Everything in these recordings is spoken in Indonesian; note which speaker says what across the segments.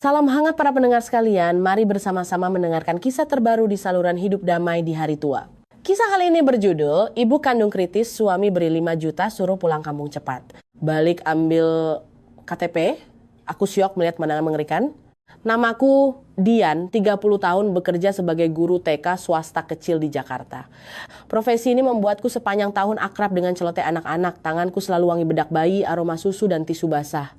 Speaker 1: Salam hangat para pendengar sekalian, mari bersama-sama mendengarkan kisah terbaru di saluran Hidup Damai di Hari Tua. Kisah kali ini berjudul, Ibu Kandung Kritis, Suami Beri 5 Juta Suruh Pulang Kampung Cepat. Balik ambil KTP, aku syok melihat pemandangan mengerikan. Namaku Dian, 30 tahun bekerja sebagai guru TK swasta kecil di Jakarta. Profesi ini membuatku sepanjang tahun akrab dengan celoteh anak-anak, tanganku selalu wangi bedak bayi, aroma susu dan tisu basah.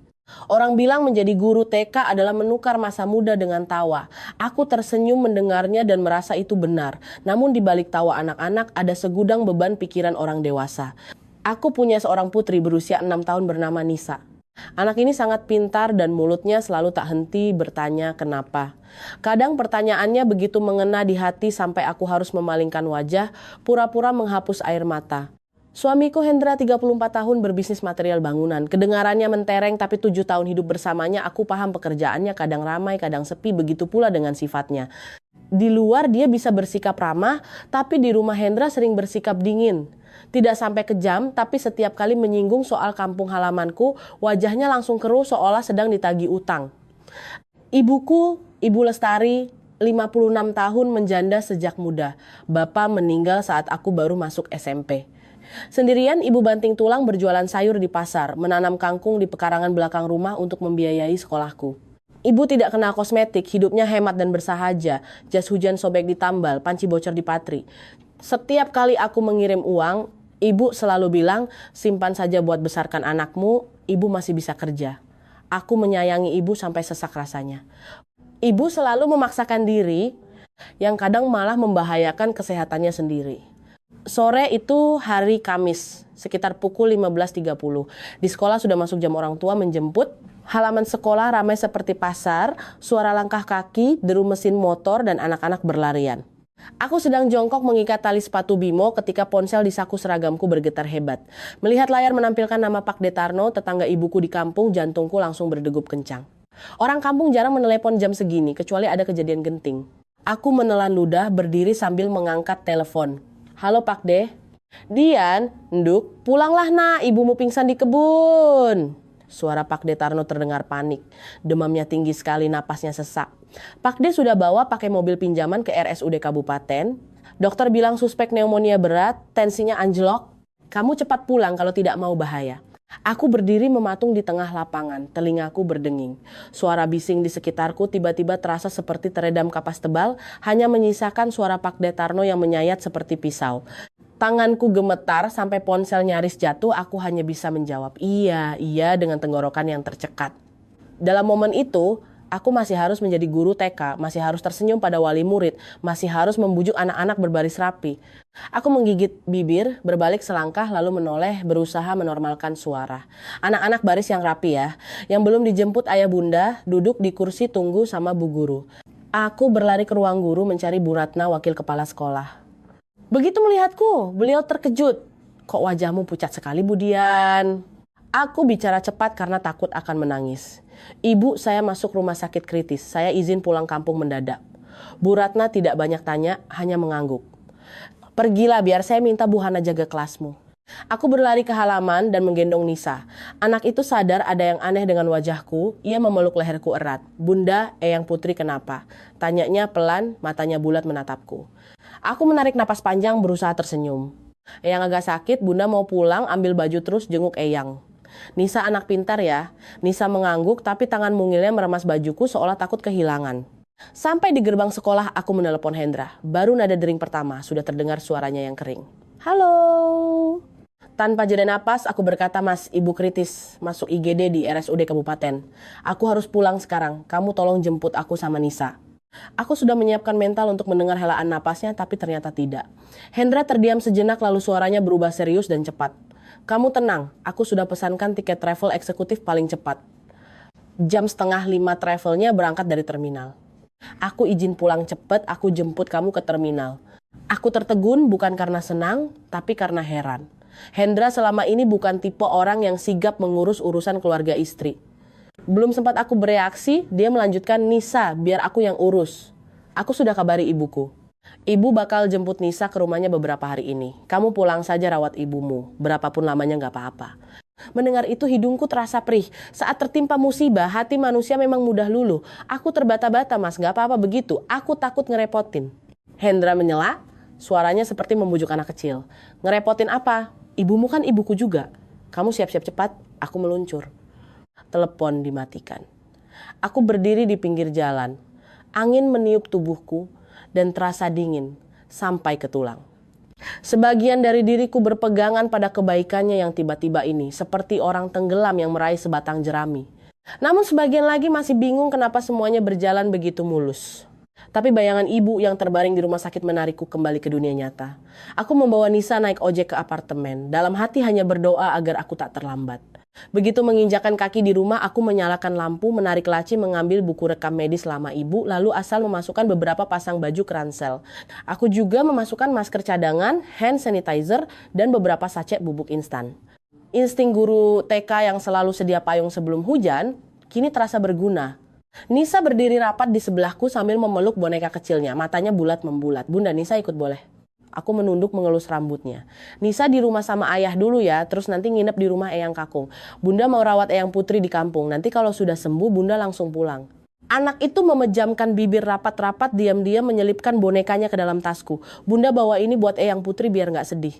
Speaker 1: Orang bilang menjadi guru TK adalah menukar masa muda dengan tawa. Aku tersenyum mendengarnya dan merasa itu benar. Namun di balik tawa anak-anak ada segudang beban pikiran orang dewasa. Aku punya seorang putri berusia 6 tahun bernama Nisa. Anak ini sangat pintar dan mulutnya selalu tak henti bertanya kenapa. Kadang pertanyaannya begitu mengena di hati sampai aku harus memalingkan wajah, pura-pura menghapus air mata. Suamiku Hendra 34 tahun berbisnis material bangunan. Kedengarannya mentereng tapi 7 tahun hidup bersamanya aku paham pekerjaannya kadang ramai kadang sepi, begitu pula dengan sifatnya. Di luar dia bisa bersikap ramah, tapi di rumah Hendra sering bersikap dingin. Tidak sampai kejam, tapi setiap kali menyinggung soal kampung halamanku, wajahnya langsung keruh seolah sedang ditagih utang. Ibuku, Ibu Lestari, 56 tahun menjanda sejak muda. Bapak meninggal saat aku baru masuk SMP. Sendirian ibu banting tulang berjualan sayur di pasar, menanam kangkung di pekarangan belakang rumah untuk membiayai sekolahku. Ibu tidak kenal kosmetik, hidupnya hemat dan bersahaja, jas hujan sobek di tambal, panci bocor di patri. Setiap kali aku mengirim uang, ibu selalu bilang, simpan saja buat besarkan anakmu, ibu masih bisa kerja. Aku menyayangi ibu sampai sesak rasanya. Ibu selalu memaksakan diri, yang kadang malah membahayakan kesehatannya sendiri. Sore itu hari Kamis, sekitar pukul 15.30. Di sekolah sudah masuk jam orang tua menjemput. Halaman sekolah ramai seperti pasar, suara langkah kaki, deru mesin motor, dan anak-anak berlarian. Aku sedang jongkok mengikat tali sepatu Bimo ketika ponsel di saku seragamku bergetar hebat. Melihat layar menampilkan nama Pak Detarno, tetangga ibuku di kampung, jantungku langsung berdegup kencang. Orang kampung jarang menelepon jam segini, kecuali ada kejadian genting. Aku menelan ludah, berdiri sambil mengangkat telepon. Halo Pak De. Dian, Nduk, pulanglah nak, ibumu pingsan di kebun. Suara Pak Detarno terdengar panik. Demamnya tinggi sekali, napasnya sesak. Pak De sudah bawa pakai mobil pinjaman ke RSUD Kabupaten. Dokter bilang suspek pneumonia berat, tensinya anjlok. Kamu cepat pulang kalau tidak mau bahaya. Aku berdiri mematung di tengah lapangan, telingaku berdenging. Suara bising di sekitarku tiba-tiba terasa seperti teredam kapas tebal, hanya menyisakan suara Pak Detarno yang menyayat seperti pisau. Tanganku gemetar sampai ponsel nyaris jatuh, aku hanya bisa menjawab iya dengan tenggorokan yang tercekat. Dalam momen itu, aku masih harus menjadi guru TK, masih harus tersenyum pada wali murid, masih harus membujuk anak-anak berbaris rapi. Aku menggigit bibir, berbalik selangkah lalu menoleh, berusaha menormalkan suara. Anak-anak baris yang rapi ya, yang belum dijemput ayah bunda, duduk di kursi tunggu sama bu guru. Aku berlari ke ruang guru mencari Bu Ratna, wakil kepala sekolah. Begitu melihatku, beliau terkejut. Kok wajahmu pucat sekali Bu Dian? Aku bicara cepat karena takut akan menangis. Ibu, saya masuk rumah sakit kritis. Saya izin pulang kampung mendadak. Bu Ratna tidak banyak tanya, hanya mengangguk. Pergilah biar saya minta Bu Hana jaga kelasmu. Aku berlari ke halaman dan menggendong Nisa. Anak itu sadar ada yang aneh dengan wajahku. Ia memeluk leherku erat. Bunda, Eyang Putri kenapa? Tanyanya pelan, matanya bulat menatapku. Aku menarik napas panjang berusaha tersenyum. Eyang agak sakit, Bunda mau pulang, ambil baju terus jenguk Eyang. Nisa anak pintar ya. Nisa mengangguk tapi tangan mungilnya meremas bajuku seolah takut kehilangan. Sampai di gerbang sekolah aku menelepon Hendra. Baru nada dering pertama sudah terdengar suaranya yang kering. Halo. Tanpa jeda napas aku berkata, Mas, ibu kritis masuk IGD di RSUD Kabupaten. Aku harus pulang sekarang. Kamu tolong jemput aku sama Nisa. Aku sudah menyiapkan mental untuk mendengar helaan napasnya tapi ternyata tidak. Hendra terdiam sejenak lalu suaranya berubah serius dan cepat. Kamu tenang, aku sudah pesankan tiket travel eksekutif paling cepat. Jam 4:30 travelnya berangkat dari terminal. Aku izin pulang cepat, aku jemput kamu ke terminal. Aku tertegun bukan karena senang, tapi karena heran. Hendra selama ini bukan tipe orang yang sigap mengurus urusan keluarga istri. Belum sempat aku bereaksi, dia melanjutkan, Nisa, biar aku yang urus. Aku sudah kabari ibuku. Ibu bakal jemput Nisa ke rumahnya beberapa hari ini. Kamu pulang saja rawat ibumu, berapapun lamanya gak apa-apa. Mendengar itu hidungku terasa perih. Saat tertimpa musibah, hati manusia memang mudah luluh. Aku terbata-bata mas, gak apa-apa begitu. Aku takut ngerepotin. Hendra menyela, suaranya seperti membujuk anak kecil. Ngerepotin apa? Ibumu kan ibuku juga. Kamu siap-siap cepat, aku meluncur. Telepon dimatikan. Aku berdiri di pinggir jalan. Angin meniup tubuhku dan terasa dingin sampai ke tulang. Sebagian dari diriku berpegangan pada kebaikannya yang tiba-tiba ini, seperti orang tenggelam yang meraih sebatang jerami. Namun sebagian lagi masih bingung kenapa semuanya berjalan begitu mulus. Tapi bayangan ibu yang terbaring di rumah sakit menarikku kembali ke dunia nyata. Aku membawa Nisa naik ojek ke apartemen. Dalam hati hanya berdoa agar aku tak terlambat. Begitu menginjakan kaki di rumah, aku menyalakan lampu, menarik laci, mengambil buku rekam medis lama ibu, lalu asal memasukkan beberapa pasang baju ke ransel. Aku juga memasukkan masker cadangan, hand sanitizer, dan beberapa sachet bubuk instan. Insting guru TK yang selalu sedia payung sebelum hujan, kini terasa berguna. Nisa berdiri rapat di sebelahku sambil memeluk boneka kecilnya, matanya bulat membulat. Bunda, Nisa ikut boleh? Aku menunduk mengelus rambutnya. Nisa di rumah sama ayah dulu ya, terus nanti nginep di rumah Eyang Kakung. Bunda mau rawat Eyang Putri di kampung, nanti kalau sudah sembuh Bunda langsung pulang. Anak itu memejamkan bibir rapat-rapat, diam-diam menyelipkan bonekanya ke dalam tasku. Bunda bawa ini buat Eyang Putri biar gak sedih.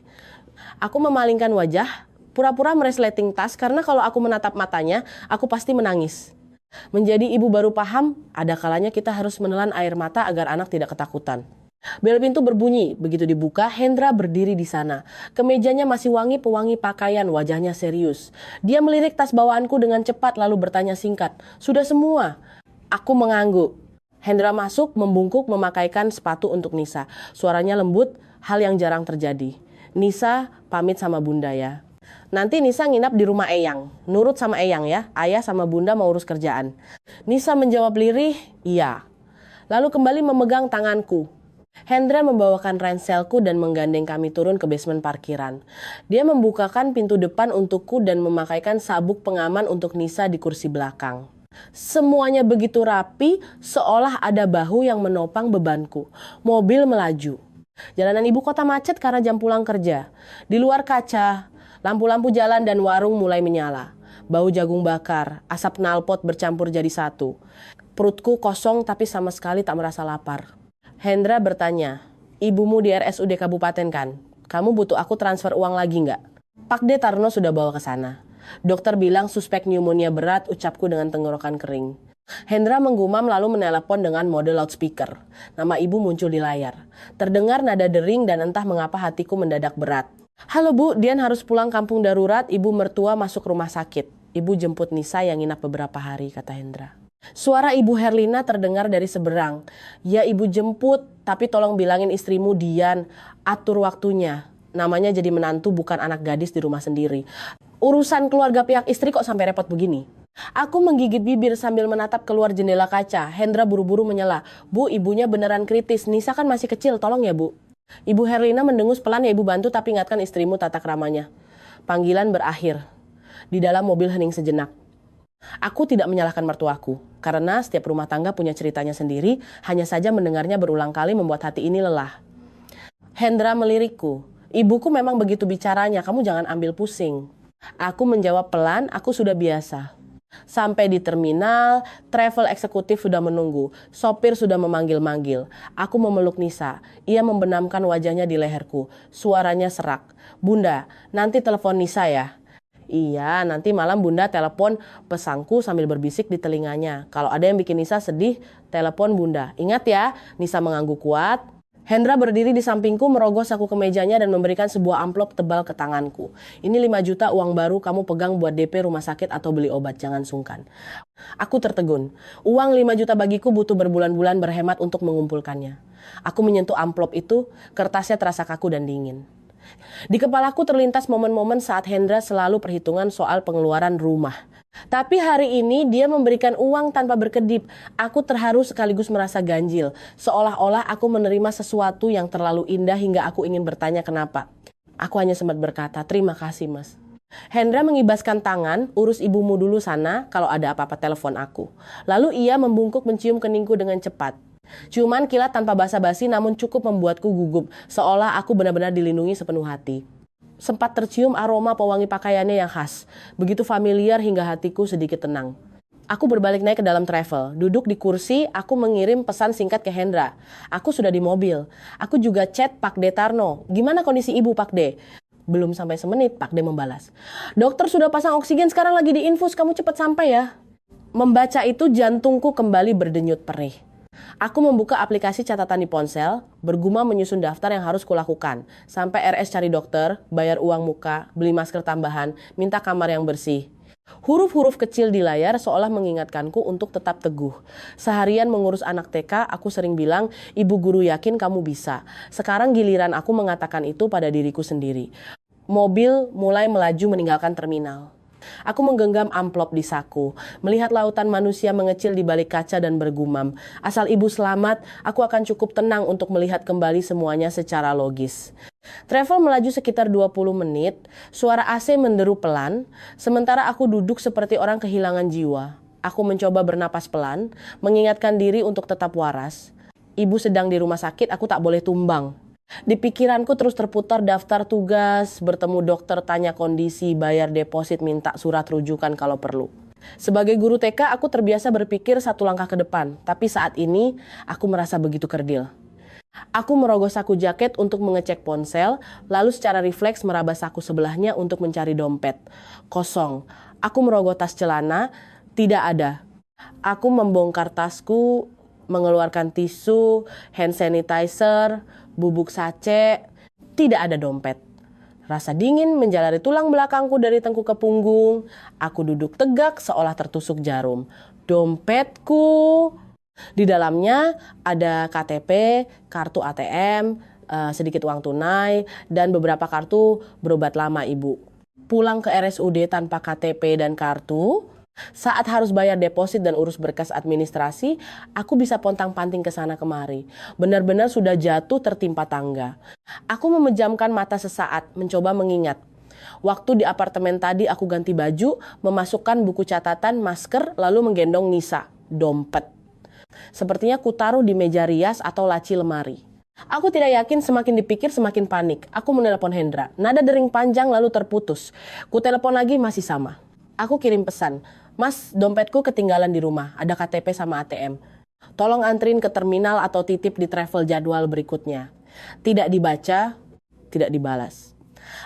Speaker 1: Aku memalingkan wajah, pura-pura meresleting tas karena kalau aku menatap matanya, aku pasti menangis. Menjadi ibu baru paham, ada kalanya kita harus menelan air mata agar anak tidak ketakutan. Bel pintu berbunyi, begitu dibuka, Hendra berdiri di sana. Kemejanya masih wangi pewangi pakaian, wajahnya serius. Dia melirik tas bawaanku dengan cepat lalu bertanya singkat, "Sudah semua?" Aku mengangguk. Hendra masuk, membungkuk, memakaikan sepatu untuk Nisa. Suaranya lembut, hal yang jarang terjadi. "Nisa, pamit sama Bunda ya. Nanti Nisa nginap di rumah Eyang. Nurut sama Eyang ya, ayah sama Bunda mau urus kerjaan." Nisa menjawab lirih, "Iya." Lalu kembali memegang tanganku. Hendra membawakan ranselku dan menggandeng kami turun ke basement parkiran. Dia membukakan pintu depan untukku dan memakaikan sabuk pengaman untuk Nisa di kursi belakang. Semuanya begitu rapi, seolah ada bahu yang menopang bebanku. Mobil melaju. Jalanan ibu kota macet karena jam pulang kerja. Di luar kaca, lampu-lampu jalan dan warung mulai menyala. Bau jagung bakar, asap knalpot bercampur jadi satu. Perutku kosong tapi sama sekali tak merasa lapar. Hendra bertanya, "Ibumu di RSUD Kabupaten kan? Kamu butuh aku transfer uang lagi nggak?" Pak D. Tarno sudah bawa ke sana. Dokter bilang suspek pneumonia berat, ucapku dengan tenggorokan kering. Hendra menggumam lalu menelepon dengan mode loudspeaker. Nama ibu muncul di layar. Terdengar nada dering dan entah mengapa hatiku mendadak berat. "Halo Bu, Dian harus pulang kampung darurat, ibu mertua masuk rumah sakit. Ibu jemput Nisa yang nginap beberapa hari," kata Hendra. Suara Ibu Herlina terdengar dari seberang. "Ya ibu jemput, tapi tolong bilangin istrimu Dian, atur waktunya. Namanya jadi menantu bukan anak gadis di rumah sendiri. Urusan keluarga pihak istri kok sampai repot begini?" Aku menggigit bibir sambil menatap keluar jendela kaca. Hendra buru-buru menyela, "Bu, ibunya beneran kritis, Nisa kan masih kecil, tolong ya Bu." Ibu Herlina mendengus pelan, "Ya ibu bantu tapi ingatkan istrimu tata keramanya." Panggilan berakhir. Di dalam mobil hening sejenak. Aku tidak menyalahkan mertuaku, karena setiap rumah tangga punya ceritanya sendiri, hanya saja mendengarnya berulang kali membuat hati ini lelah. Hendra melirikku, "Ibuku memang begitu bicaranya, kamu jangan ambil pusing." Aku menjawab pelan, "Aku sudah biasa." Sampai di terminal, travel eksekutif sudah menunggu, sopir sudah memanggil-manggil. Aku memeluk Nisa, ia membenamkan wajahnya di leherku, suaranya serak, "Bunda, nanti telepon Nisa ya." "Iya, nanti malam Bunda telepon," pesangku sambil berbisik di telinganya. "Kalau ada yang bikin Nisa sedih, telepon Bunda. Ingat ya." Nisa mengangguk kuat. Hendra berdiri di sampingku, merogos aku ke mejanya dan memberikan sebuah amplop tebal ke tanganku. "Ini 5 juta uang baru kamu pegang buat DP rumah sakit atau beli obat, jangan sungkan." Aku tertegun. Uang 5 juta bagiku butuh berbulan-bulan berhemat untuk mengumpulkannya. Aku menyentuh amplop itu, kertasnya terasa kaku dan dingin. Di kepalaku terlintas momen-momen saat Hendra selalu perhitungan soal pengeluaran rumah. Tapi hari ini dia memberikan uang tanpa berkedip. Aku terharu sekaligus merasa ganjil. Seolah-olah aku menerima sesuatu yang terlalu indah hingga aku ingin bertanya kenapa. Aku hanya sempat berkata, "Terima kasih Mas." Hendra mengibaskan tangan, "Urus ibumu dulu sana, kalau ada apa-apa telepon aku." Lalu ia membungkuk mencium keningku dengan cepat. Ciuman kilat tanpa basa-basi namun cukup membuatku gugup, seolah aku benar-benar dilindungi sepenuh hati. Sempat tercium aroma pewangi pakaiannya yang khas. Begitu familiar hingga hatiku sedikit tenang. Aku berbalik naik ke dalam travel. Duduk di kursi, aku mengirim pesan singkat ke Hendra. Aku sudah di mobil. Aku juga chat Pak D Tarno. Gimana kondisi ibu Pak D? Belum sampai semenit, Pak D membalas. Dokter sudah pasang oksigen, sekarang lagi diinfus, kamu cepat sampai ya. Membaca itu jantungku kembali berdenyut perih. Aku membuka aplikasi catatan di ponsel, bergumam menyusun daftar yang harus kulakukan. Sampai RS cari dokter, bayar uang muka, beli masker tambahan, minta kamar yang bersih. Huruf-huruf kecil di layar seolah mengingatkanku untuk tetap teguh. Seharian mengurus anak TK, aku sering bilang, ibu guru yakin kamu bisa. Sekarang giliran aku mengatakan itu pada diriku sendiri. Mobil mulai melaju meninggalkan terminal. Aku menggenggam amplop di saku, melihat lautan manusia mengecil di balik kaca dan bergumam. Asal ibu selamat, aku akan cukup tenang untuk melihat kembali semuanya secara logis. Travel melaju sekitar 20 menit, suara AC menderu pelan, sementara aku duduk seperti orang kehilangan jiwa. Aku mencoba bernapas pelan, mengingatkan diri untuk tetap waras. Ibu sedang di rumah sakit, aku tak boleh tumbang. Di pikiranku terus terputar daftar tugas, bertemu dokter, tanya kondisi, bayar deposit, minta surat rujukan kalau perlu. Sebagai guru TK, aku terbiasa berpikir satu langkah ke depan, tapi saat ini aku merasa begitu kerdil. Aku merogoh saku jaket untuk mengecek ponsel, lalu secara refleks meraba saku sebelahnya untuk mencari dompet. Kosong. Aku merogoh tas celana, tidak ada. Aku membongkar tasku, mengeluarkan tisu, hand sanitizer, bubuk sace, tidak ada dompet. Rasa dingin menjalari tulang belakangku dari tengkuk ke punggung. Aku duduk tegak seolah tertusuk jarum. Dompetku. Di dalamnya ada KTP, kartu ATM, sedikit uang tunai, dan beberapa kartu berobat lama ibu. Pulang ke RSUD tanpa KTP dan kartu, saat harus bayar deposit dan urus berkas administrasi, aku bisa pontang-panting ke sana kemari. Benar-benar sudah jatuh tertimpa tangga. Aku memejamkan mata sesaat, mencoba mengingat. Waktu di apartemen tadi aku ganti baju, memasukkan buku catatan, masker, lalu menggendong Nisa, dompet. Sepertinya ku taruh di meja rias atau laci lemari. Aku tidak yakin, semakin dipikir semakin panik. Aku menelepon Hendra. Nada dering panjang lalu terputus. Ku telepon lagi masih sama. Aku kirim pesan. Mas, dompetku ketinggalan di rumah. Ada KTP sama ATM. Tolong anterin ke terminal atau titip di travel jadwal berikutnya. Tidak dibaca, tidak dibalas.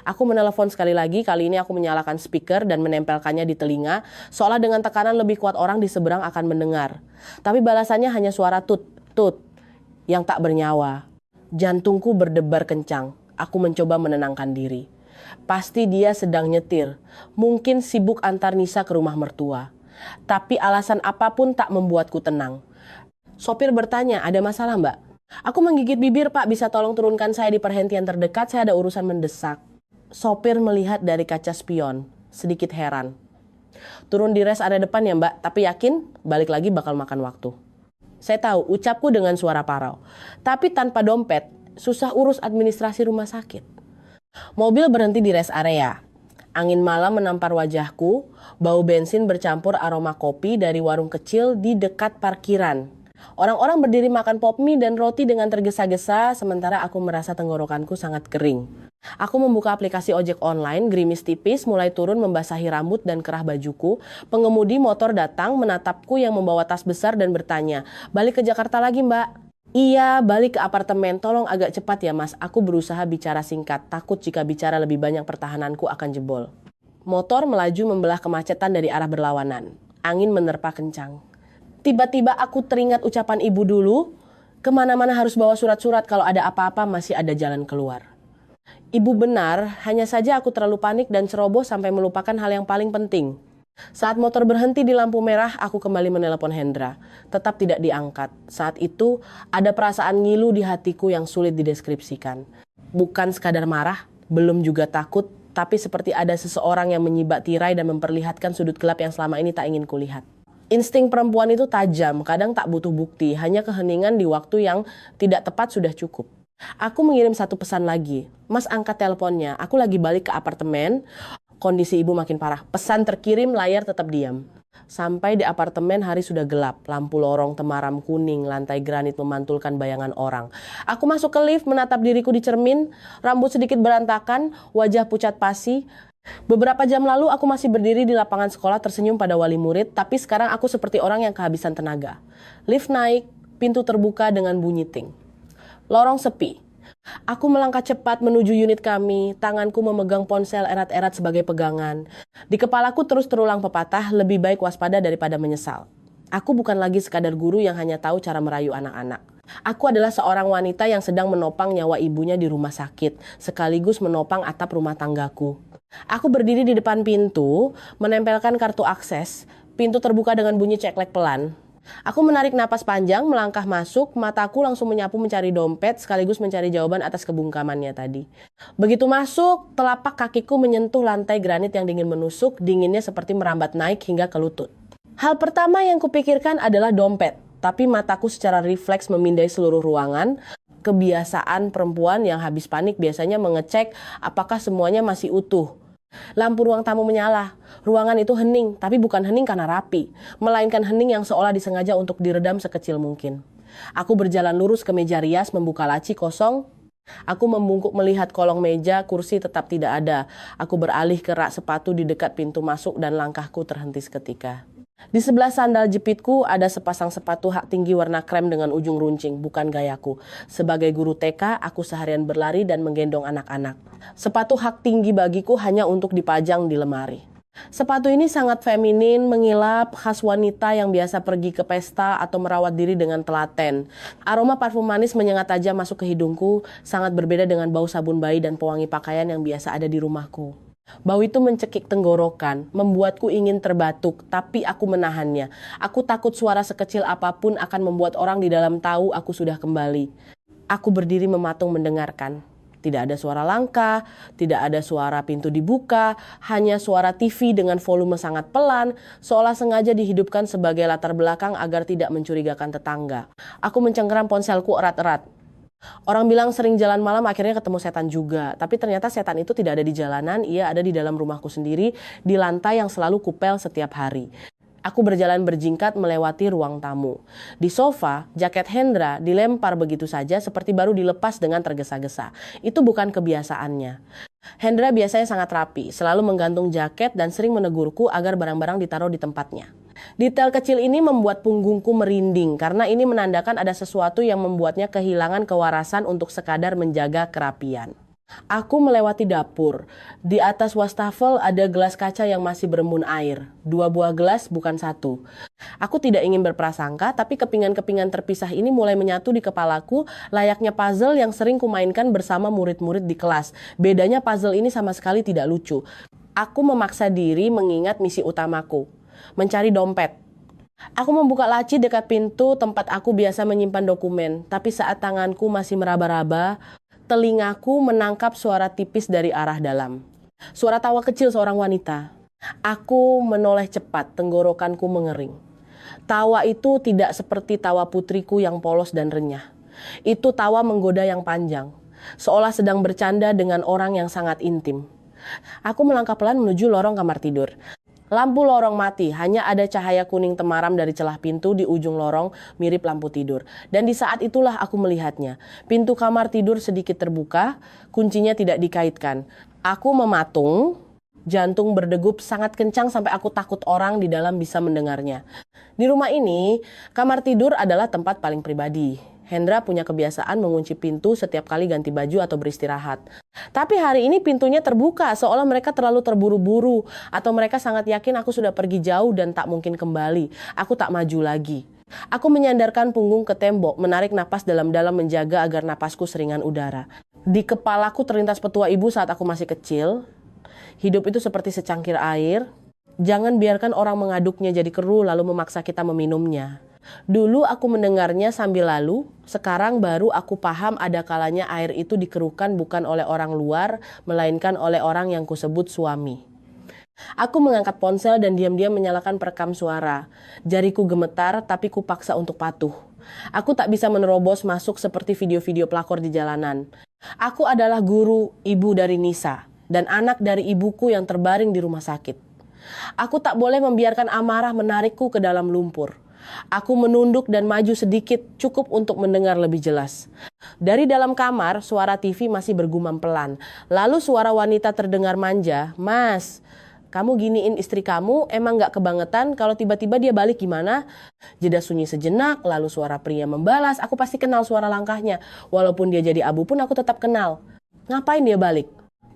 Speaker 1: Aku menelepon sekali lagi, kali ini aku menyalakan speaker dan menempelkannya di telinga, seolah dengan tekanan lebih kuat orang di seberang akan mendengar. Tapi balasannya hanya suara tut, tut, yang tak bernyawa. Jantungku berdebar kencang. Aku mencoba menenangkan diri. Pasti dia sedang nyetir. Mungkin sibuk antar Nisa ke rumah mertua. Tapi alasan apapun tak membuatku tenang. Sopir bertanya, ada masalah mbak? Aku menggigit bibir, Pak, bisa tolong turunkan saya di perhentian terdekat, saya ada urusan mendesak. Sopir melihat dari kaca spion, sedikit heran. Turun di rest area depan ya mbak, tapi yakin balik lagi bakal makan waktu. Saya tahu, ucapku dengan suara parau. Tapi tanpa dompet, susah urus administrasi rumah sakit. Mobil berhenti di rest area. Angin malam menampar wajahku, bau bensin bercampur aroma kopi dari warung kecil di dekat parkiran. Orang-orang berdiri makan pop mie dan roti dengan tergesa-gesa, sementara aku merasa tenggorokanku sangat kering. Aku membuka aplikasi ojek online, gerimis tipis, mulai turun membasahi rambut dan kerah bajuku. Pengemudi motor datang menatapku yang membawa tas besar dan bertanya, balik ke Jakarta lagi mbak? Iya, balik ke apartemen, tolong agak cepat ya mas, aku berusaha bicara singkat, takut jika bicara lebih banyak pertahananku akan jebol. Motor melaju membelah kemacetan dari arah berlawanan. Angin menerpa kencang. Tiba-tiba aku teringat ucapan ibu dulu, kemana-mana harus bawa surat-surat, kalau ada apa-apa masih ada jalan keluar. Ibu benar, hanya saja aku terlalu panik dan ceroboh sampai melupakan hal yang paling penting. Saat motor berhenti di lampu merah, aku kembali menelepon Hendra. Tetap tidak diangkat. Saat itu, ada perasaan ngilu di hatiku yang sulit dideskripsikan. Bukan sekadar marah, belum juga takut, tapi seperti ada seseorang yang menyibak tirai dan memperlihatkan sudut gelap yang selama ini tak ingin kulihat. Insting perempuan itu tajam, kadang tak butuh bukti, hanya keheningan di waktu yang tidak tepat sudah cukup. Aku mengirim satu pesan lagi. Mas angkat teleponnya, aku lagi balik ke apartemen. Kondisi ibu makin parah. Pesan terkirim, layar tetap diam. Sampai di apartemen hari sudah gelap. Lampu lorong temaram kuning, lantai granit memantulkan bayangan orang. Aku masuk ke lift, menatap diriku di cermin, rambut sedikit berantakan, wajah pucat pasi. Beberapa jam lalu aku masih berdiri di lapangan sekolah tersenyum pada wali murid, tapi sekarang aku seperti orang yang kehabisan tenaga. Lift naik, pintu terbuka dengan bunyi ting. Lorong sepi. Aku melangkah cepat menuju unit kami, tanganku memegang ponsel erat-erat sebagai pegangan. Di kepalaku terus terulang pepatah, lebih baik waspada daripada menyesal. Aku bukan lagi sekadar guru yang hanya tahu cara merayu anak-anak. Aku adalah seorang wanita yang sedang menopang nyawa ibunya di rumah sakit, sekaligus menopang atap rumah tanggaku. Aku berdiri di depan pintu, menempelkan kartu akses, pintu terbuka dengan bunyi ceklek pelan. Aku menarik napas panjang, melangkah masuk, mataku langsung menyapu mencari dompet sekaligus mencari jawaban atas kebungkamannya tadi. Begitu masuk, telapak kakiku menyentuh lantai granit yang dingin menusuk, dinginnya seperti merambat naik hingga ke lutut. Hal pertama yang kupikirkan adalah dompet, tapi mataku secara refleks memindai seluruh ruangan. Kebiasaan perempuan yang habis panik biasanya mengecek apakah semuanya masih utuh. Lampu ruang tamu menyala. Ruangan itu hening, tapi bukan hening karena rapi, melainkan hening yang seolah disengaja untuk diredam sekecil mungkin. Aku berjalan lurus ke meja rias, membuka laci kosong. Aku membungkuk melihat kolong meja, kursi tetap tidak ada. Aku beralih ke rak sepatu di dekat pintu masuk dan langkahku terhenti seketika. Di sebelah sandal jepitku ada sepasang sepatu hak tinggi warna krem dengan ujung runcing, bukan gayaku. Sebagai guru TK, aku seharian berlari dan menggendong anak-anak. Sepatu hak tinggi bagiku hanya untuk dipajang di lemari. Sepatu ini sangat feminin, mengilap, khas wanita yang biasa pergi ke pesta atau merawat diri dengan telaten. Aroma parfum manis menyengat tajam masuk ke hidungku, sangat berbeda dengan bau sabun bayi dan pewangi pakaian yang biasa ada di rumahku. Bau itu mencekik tenggorokan, membuatku ingin terbatuk, tapi aku menahannya. Aku takut suara sekecil apapun akan membuat orang di dalam tahu aku sudah kembali. Aku berdiri mematung mendengarkan. Tidak ada suara langkah, tidak ada suara pintu dibuka, hanya suara TV dengan volume sangat pelan, seolah sengaja dihidupkan sebagai latar belakang agar tidak mencurigakan tetangga. Aku mencengkeram ponselku erat-erat. Orang bilang sering jalan malam akhirnya ketemu setan juga, tapi ternyata setan itu tidak ada di jalanan, ia ada di dalam rumahku sendiri, di lantai yang selalu kupel setiap hari. Aku berjalan berjingkat melewati ruang tamu. Di sofa, jaket Hendra dilempar begitu saja seperti baru dilepas dengan tergesa-gesa. Itu bukan kebiasaannya. Hendra biasanya sangat rapi, selalu menggantung jaket dan sering menegurku agar barang-barang ditaruh di tempatnya. Detail kecil ini membuat punggungku merinding karena ini menandakan ada sesuatu yang membuatnya kehilangan kewarasan untuk sekadar menjaga kerapian. Aku melewati dapur. Di atas wastafel ada gelas kaca yang masih berembun air. 2 buah gelas, bukan 1. Aku tidak ingin berprasangka, tapi kepingan-kepingan terpisah ini mulai menyatu di kepalaku, layaknya puzzle yang sering kumainkan bersama murid-murid di kelas. Bedanya puzzle ini sama sekali tidak lucu. Aku memaksa diri mengingat misi utamaku, mencari dompet. Aku membuka laci dekat pintu tempat aku biasa menyimpan dokumen, tapi saat tanganku masih meraba-raba, telingaku menangkap suara tipis dari arah dalam. Suara tawa kecil seorang wanita. Aku menoleh cepat, tenggorokanku mengering. Tawa itu tidak seperti tawa putriku yang polos dan renyah. Itu tawa menggoda yang panjang, seolah sedang bercanda dengan orang yang sangat intim. Aku melangkah pelan menuju lorong kamar tidur. Lampu lorong mati, hanya ada cahaya kuning temaram dari celah pintu di ujung lorong mirip lampu tidur. Dan di saat itulah aku melihatnya. Pintu kamar tidur sedikit terbuka, kuncinya tidak dikaitkan. Aku mematung, jantung berdegup sangat kencang sampai aku takut orang di dalam bisa mendengarnya. Di rumah ini, kamar tidur adalah tempat paling pribadi. Hendra punya kebiasaan mengunci pintu setiap kali ganti baju atau beristirahat. Tapi hari ini pintunya terbuka, seolah mereka terlalu terburu-buru, atau mereka sangat yakin aku sudah pergi jauh dan tak mungkin kembali. Aku tak maju lagi. Aku menyandarkan punggung ke tembok, menarik napas dalam-dalam menjaga agar napasku seringan udara. Di kepalaku terlintas petua ibu saat aku masih kecil. Hidup itu seperti secangkir air. Jangan biarkan orang mengaduknya jadi keruh lalu memaksa kita meminumnya. Dulu aku mendengarnya sambil lalu, sekarang baru aku paham ada kalanya air itu dikeruhkan bukan oleh orang luar, melainkan oleh orang yang kusebut suami. Aku mengangkat ponsel dan diam-diam menyalakan perekam suara. Jariku gemetar tapi kupaksa untuk patuh. Aku tak bisa menerobos masuk seperti video-video pelakor di jalanan. Aku adalah guru, ibu dari Nisa. dan anak dari ibuku yang terbaring di rumah sakit. Aku tak boleh membiarkan amarah menarikku ke dalam lumpur. Aku menunduk dan maju sedikit, cukup untuk mendengar lebih jelas. Dari dalam kamar, suara TV masih bergumam pelan. Lalu suara wanita terdengar manja, "Mas, kamu giniin istri kamu, emang gak kebangetan kalau tiba-tiba dia balik gimana?" Jeda sunyi sejenak, lalu suara pria membalas, aku pasti kenal suara langkahnya. Walaupun dia jadi abu pun aku tetap kenal. Ngapain dia balik?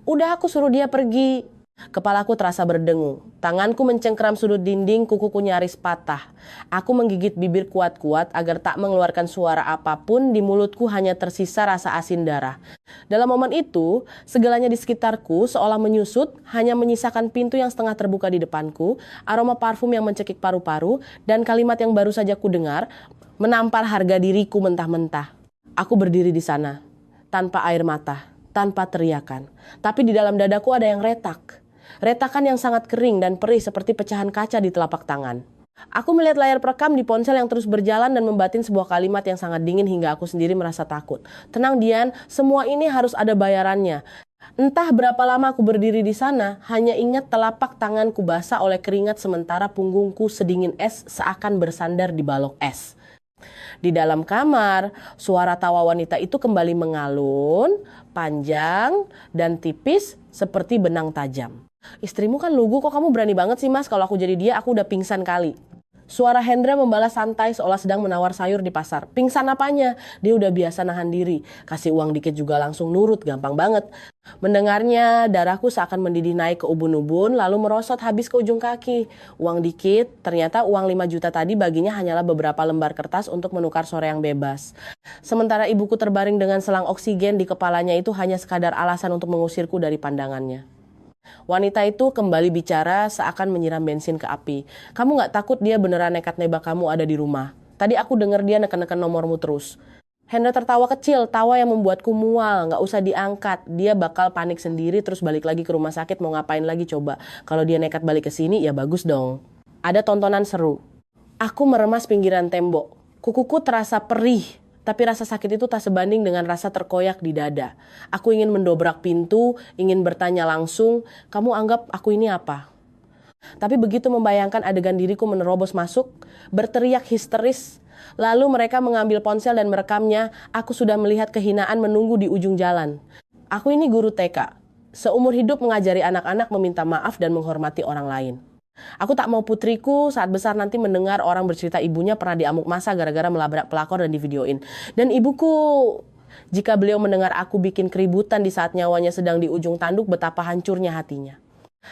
Speaker 1: Udah aku suruh dia pergi. Kepalaku terasa berdengung. Tanganku mencengkram sudut dinding, kukuku nyaris patah. Aku menggigit bibir kuat-kuat agar tak mengeluarkan suara apapun, di mulutku hanya tersisa rasa asin darah. Dalam momen itu, segalanya di sekitarku seolah menyusut, hanya menyisakan pintu yang setengah terbuka di depanku, aroma parfum yang mencekik paru-paru, dan kalimat yang baru saja ku dengar, menampar harga diriku mentah-mentah. Aku berdiri di sana, tanpa air mata, tanpa teriakan. Tapi di dalam dadaku ada yang retak. Retakan yang sangat kering dan perih seperti pecahan kaca di telapak tangan. Aku melihat layar perekam di ponsel yang terus berjalan dan membatin sebuah kalimat yang sangat dingin hingga aku sendiri merasa takut. "Tenang Dian, semua ini harus ada bayarannya." Entah berapa lama aku berdiri di sana, hanya ingat telapak tanganku basah oleh keringat sementara punggungku sedingin es seakan bersandar di balok es. Di dalam kamar, suara tawa wanita itu kembali mengalun, panjang, dan tipis seperti benang tajam. "Istrimu kan lugu, kok kamu berani banget sih mas? Kalau aku jadi dia, aku udah pingsan kali." Suara Hendra membalas santai seolah sedang menawar sayur di pasar. Pingsan apanya? Dia udah biasa nahan diri. Kasih uang dikit juga langsung nurut, gampang banget. Mendengarnya, darahku seakan mendidih naik ke ubun-ubun lalu merosot habis ke ujung kaki. Uang dikit, ternyata uang 5 juta tadi baginya hanyalah beberapa lembar kertas untuk menukar sore yang bebas. Sementara ibuku terbaring dengan selang oksigen di kepalanya itu hanya sekadar alasan untuk mengusirku dari pandangannya. Wanita itu kembali bicara seakan menyiram bensin ke api. "Kamu gak takut dia beneran nekat nebak kamu ada di rumah? Tadi aku denger dia neken-neken nomormu terus." Hendra tertawa kecil, tawa yang membuatku mual. Gak usah diangkat, dia bakal panik sendiri terus balik lagi ke rumah sakit. Mau ngapain lagi coba? Kalau dia nekat balik ke sini ya bagus dong. Ada tontonan seru. Aku meremas pinggiran tembok. Kukuku terasa perih. Tapi rasa sakit itu tak sebanding dengan rasa terkoyak di dada. Aku ingin mendobrak pintu, ingin bertanya langsung, "Kamu anggap aku ini apa?" Tapi begitu membayangkan adegan diriku menerobos masuk, berteriak histeris, lalu mereka mengambil ponsel dan merekamnya, aku sudah melihat kehinaan menunggu di ujung jalan. Aku ini guru TK. Seumur hidup mengajari anak-anak meminta maaf dan menghormati orang lain. Aku tak mau putriku saat besar nanti mendengar orang bercerita ibunya pernah diamuk massa gara-gara melabrak pelakor dan divideoin. Dan ibuku, jika beliau mendengar aku bikin keributan di saat nyawanya sedang di ujung tanduk, betapa hancurnya hatinya.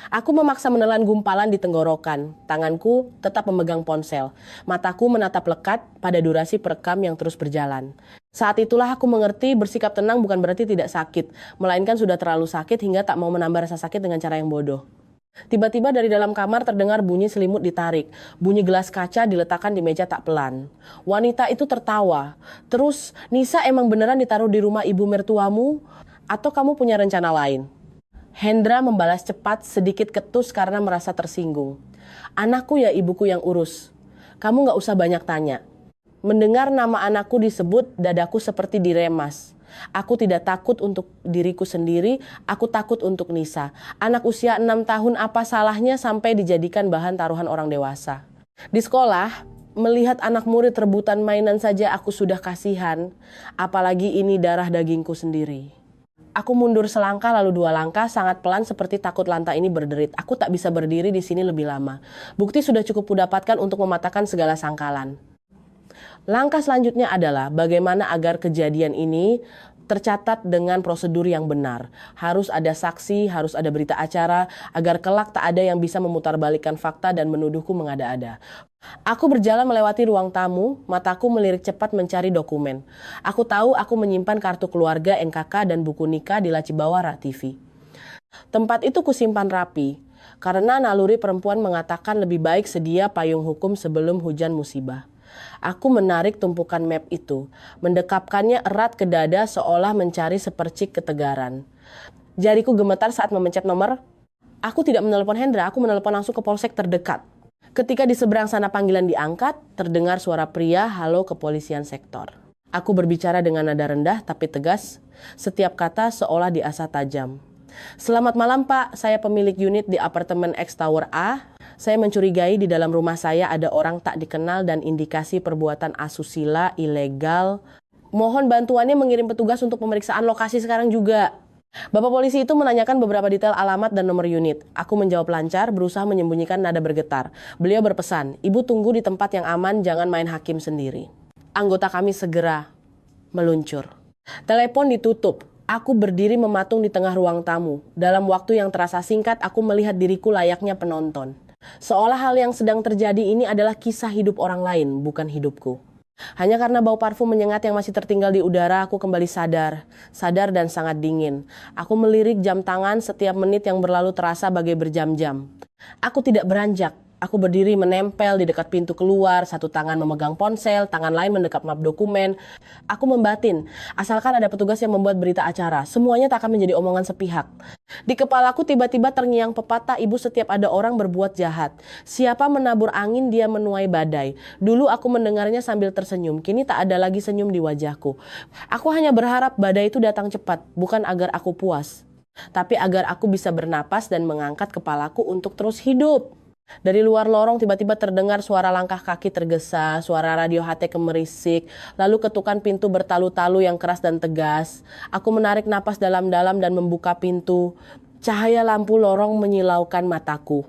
Speaker 1: Aku memaksa menelan gumpalan di tenggorokan. Tanganku tetap memegang ponsel. Mataku menatap lekat pada durasi perekam yang terus berjalan. Saat itulah aku mengerti bersikap tenang bukan berarti tidak sakit, melainkan sudah terlalu sakit hingga tak mau menambah rasa sakit dengan cara yang bodoh. Tiba-tiba dari dalam kamar terdengar bunyi selimut ditarik. Bunyi gelas kaca diletakkan di meja tak pelan. Wanita itu tertawa. Terus, "Nisa emang beneran ditaruh di rumah ibu mertuamu? Atau kamu punya rencana lain?" Hendra membalas cepat, sedikit ketus karena merasa tersinggung. "Anakku ya ibuku yang urus. Kamu gak usah banyak tanya." Mendengar nama anakku disebut, dadaku seperti diremas. Aku tidak takut untuk diriku sendiri, aku takut untuk Nisa. Anak usia 6 tahun apa salahnya sampai dijadikan bahan taruhan orang dewasa. Di sekolah, melihat anak murid rebutan mainan saja aku sudah kasihan, apalagi ini darah dagingku sendiri. Aku mundur selangkah lalu 2 langkah, sangat pelan seperti takut lantai ini berderit. Aku tak bisa berdiri di sini lebih lama. Bukti sudah cukup kudapatkan untuk mematahkan segala sangkalan. Langkah selanjutnya adalah bagaimana agar kejadian ini tercatat dengan prosedur yang benar. Harus ada saksi, harus ada berita acara, agar kelak tak ada yang bisa memutarbalikkan fakta dan menuduhku mengada-ada. Aku berjalan melewati ruang tamu, mataku melirik cepat mencari dokumen. Aku tahu aku menyimpan kartu keluarga, NKK, dan buku nikah di laci bawah rak TV. Tempat itu kusimpan rapi, karena naluri perempuan mengatakan lebih baik sedia payung hukum sebelum hujan musibah. Aku menarik tumpukan map itu, mendekapkannya erat ke dada seolah mencari sepercik ketegaran. Jariku gemetar saat memencet nomor. Aku tidak menelepon Hendra, aku menelepon langsung ke polsek terdekat. Ketika di seberang sana panggilan diangkat, terdengar suara pria, "Halo kepolisian sektor." Aku berbicara dengan nada rendah tapi tegas, setiap kata seolah diasah tajam. Selamat malam Pak, saya pemilik unit di apartemen X Tower A. Saya mencurigai di dalam rumah saya ada orang tak dikenal dan indikasi perbuatan asusila ilegal. Mohon bantuannya mengirim petugas untuk pemeriksaan lokasi sekarang juga. Bapak polisi itu menanyakan beberapa detail alamat dan nomor unit. Aku menjawab lancar, berusaha menyembunyikan nada bergetar. Beliau berpesan, ibu tunggu di tempat yang aman, jangan main hakim sendiri. Anggota kami segera meluncur. Telepon ditutup. Aku berdiri mematung di tengah ruang tamu. Dalam waktu yang terasa singkat, aku melihat diriku layaknya penonton. Seolah hal yang sedang terjadi ini adalah kisah hidup orang lain, bukan hidupku. Hanya karena bau parfum menyengat yang masih tertinggal di udara, aku kembali sadar dan sangat dingin. Aku melirik jam tangan, setiap menit yang berlalu terasa bagai berjam-jam. Aku tidak beranjak. Aku berdiri menempel di dekat pintu keluar, satu tangan memegang ponsel, tangan lain mendekap map dokumen. Aku membatin, asalkan ada petugas yang membuat berita acara, semuanya tak akan menjadi omongan sepihak. Di kepalaku tiba-tiba terngiang pepatah ibu setiap ada orang berbuat jahat. Siapa menabur angin dia menuai badai. Dulu aku mendengarnya sambil tersenyum, kini tak ada lagi senyum di wajahku. Aku hanya berharap badai itu datang cepat, bukan agar aku puas, tapi agar aku bisa bernapas dan mengangkat kepalaku untuk terus hidup. Dari luar lorong tiba-tiba terdengar suara langkah kaki tergesa, suara radio HT kemerisik, lalu ketukan pintu bertalu-talu yang keras dan tegas. Aku menarik napas dalam-dalam dan membuka pintu. Cahaya lampu lorong menyilaukan mataku.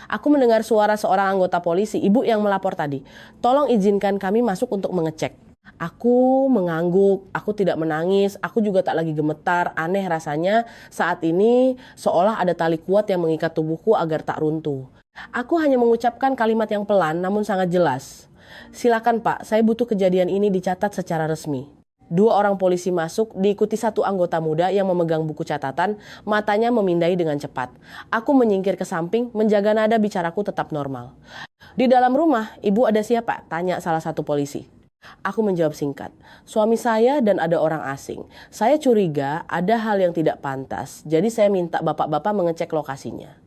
Speaker 1: Aku mendengar suara seorang anggota polisi, ibu yang melapor tadi. Tolong izinkan kami masuk untuk mengecek. Aku mengangguk, aku tidak menangis, aku juga tak lagi gemetar. Aneh rasanya saat ini seolah ada tali kuat yang mengikat tubuhku agar tak runtuh. Aku hanya mengucapkan kalimat yang pelan namun sangat jelas. Silakan Pak, saya butuh kejadian ini dicatat secara resmi. Dua orang polisi masuk, diikuti satu anggota muda yang memegang buku catatan, matanya memindai dengan cepat. Aku menyingkir ke samping, menjaga nada bicaraku tetap normal. Di dalam rumah, ibu ada siapa? Tanya salah satu polisi. Aku menjawab singkat, suami saya dan ada orang asing. Saya curiga ada hal yang tidak pantas, jadi saya minta bapak-bapak mengecek lokasinya.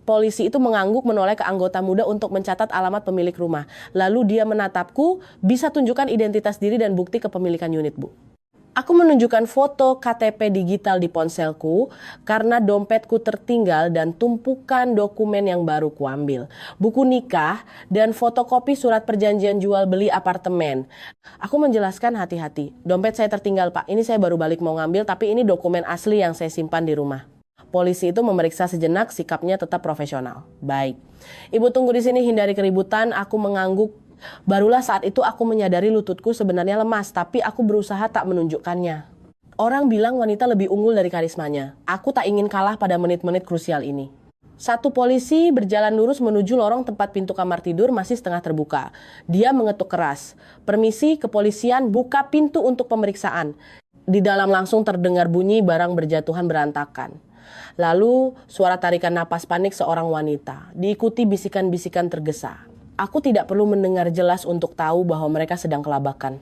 Speaker 1: Polisi itu mengangguk menoleh ke anggota muda untuk mencatat alamat pemilik rumah. Lalu dia menatapku, bisa tunjukkan identitas diri dan bukti kepemilikan unit, Bu. Aku menunjukkan foto KTP digital di ponselku karena dompetku tertinggal dan tumpukan dokumen yang baru kuambil. Buku nikah dan fotokopi surat perjanjian jual beli apartemen. Aku menjelaskan hati-hati. Dompet saya tertinggal, Pak. Ini saya baru balik mau ngambil, tapi ini dokumen asli yang saya simpan di rumah. Polisi itu memeriksa sejenak, sikapnya tetap profesional. Baik. Ibu tunggu di sini, hindari keributan. Aku mengangguk. Barulah saat itu aku menyadari lututku sebenarnya lemas, tapi aku berusaha tak menunjukkannya. Orang bilang wanita lebih unggul dari karismanya. Aku tak ingin kalah pada menit-menit krusial ini. Satu polisi berjalan lurus menuju lorong tempat pintu kamar tidur masih setengah terbuka. Dia mengetuk keras. Permisi, kepolisian, buka pintu untuk pemeriksaan. Di dalam langsung terdengar bunyi barang berjatuhan berantakan. Lalu suara tarikan napas panik seorang wanita, diikuti bisikan-bisikan tergesa. Aku tidak perlu mendengar jelas untuk tahu bahwa mereka sedang kelabakan.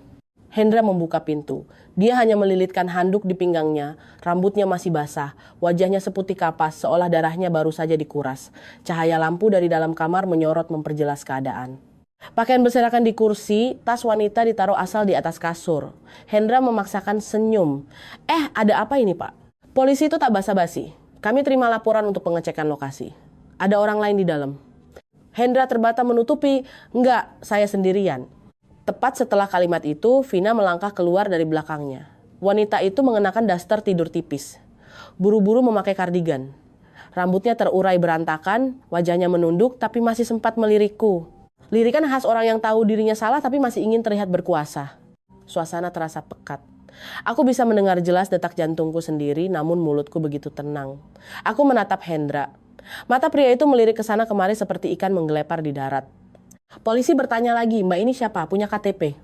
Speaker 1: Hendra membuka pintu. Dia hanya melilitkan handuk di pinggangnya, rambutnya masih basah, wajahnya seputih kapas seolah darahnya baru saja dikuras. Cahaya lampu dari dalam kamar menyorot memperjelas keadaan. Pakaian berserakan di kursi, tas wanita ditaruh asal di atas kasur. Hendra memaksakan senyum. Ada apa ini, Pak? Polisi itu tak basa-basi. Kami terima laporan untuk pengecekan lokasi. Ada orang lain di dalam. Hendra terbata menutupi, enggak, saya sendirian. Tepat setelah kalimat itu, Vina melangkah keluar dari belakangnya. Wanita itu mengenakan daster tidur tipis. Buru-buru memakai kardigan. Rambutnya terurai berantakan, wajahnya menunduk tapi masih sempat melirikku. Lirikan khas orang yang tahu dirinya salah tapi masih ingin terlihat berkuasa. Suasana terasa pekat. Aku bisa mendengar jelas detak jantungku sendiri, namun mulutku begitu tenang. Aku menatap Hendra. Mata pria itu melirik ke sana kemari seperti ikan menggelepar di darat. Polisi bertanya lagi, Mbak ini siapa? Punya KTP?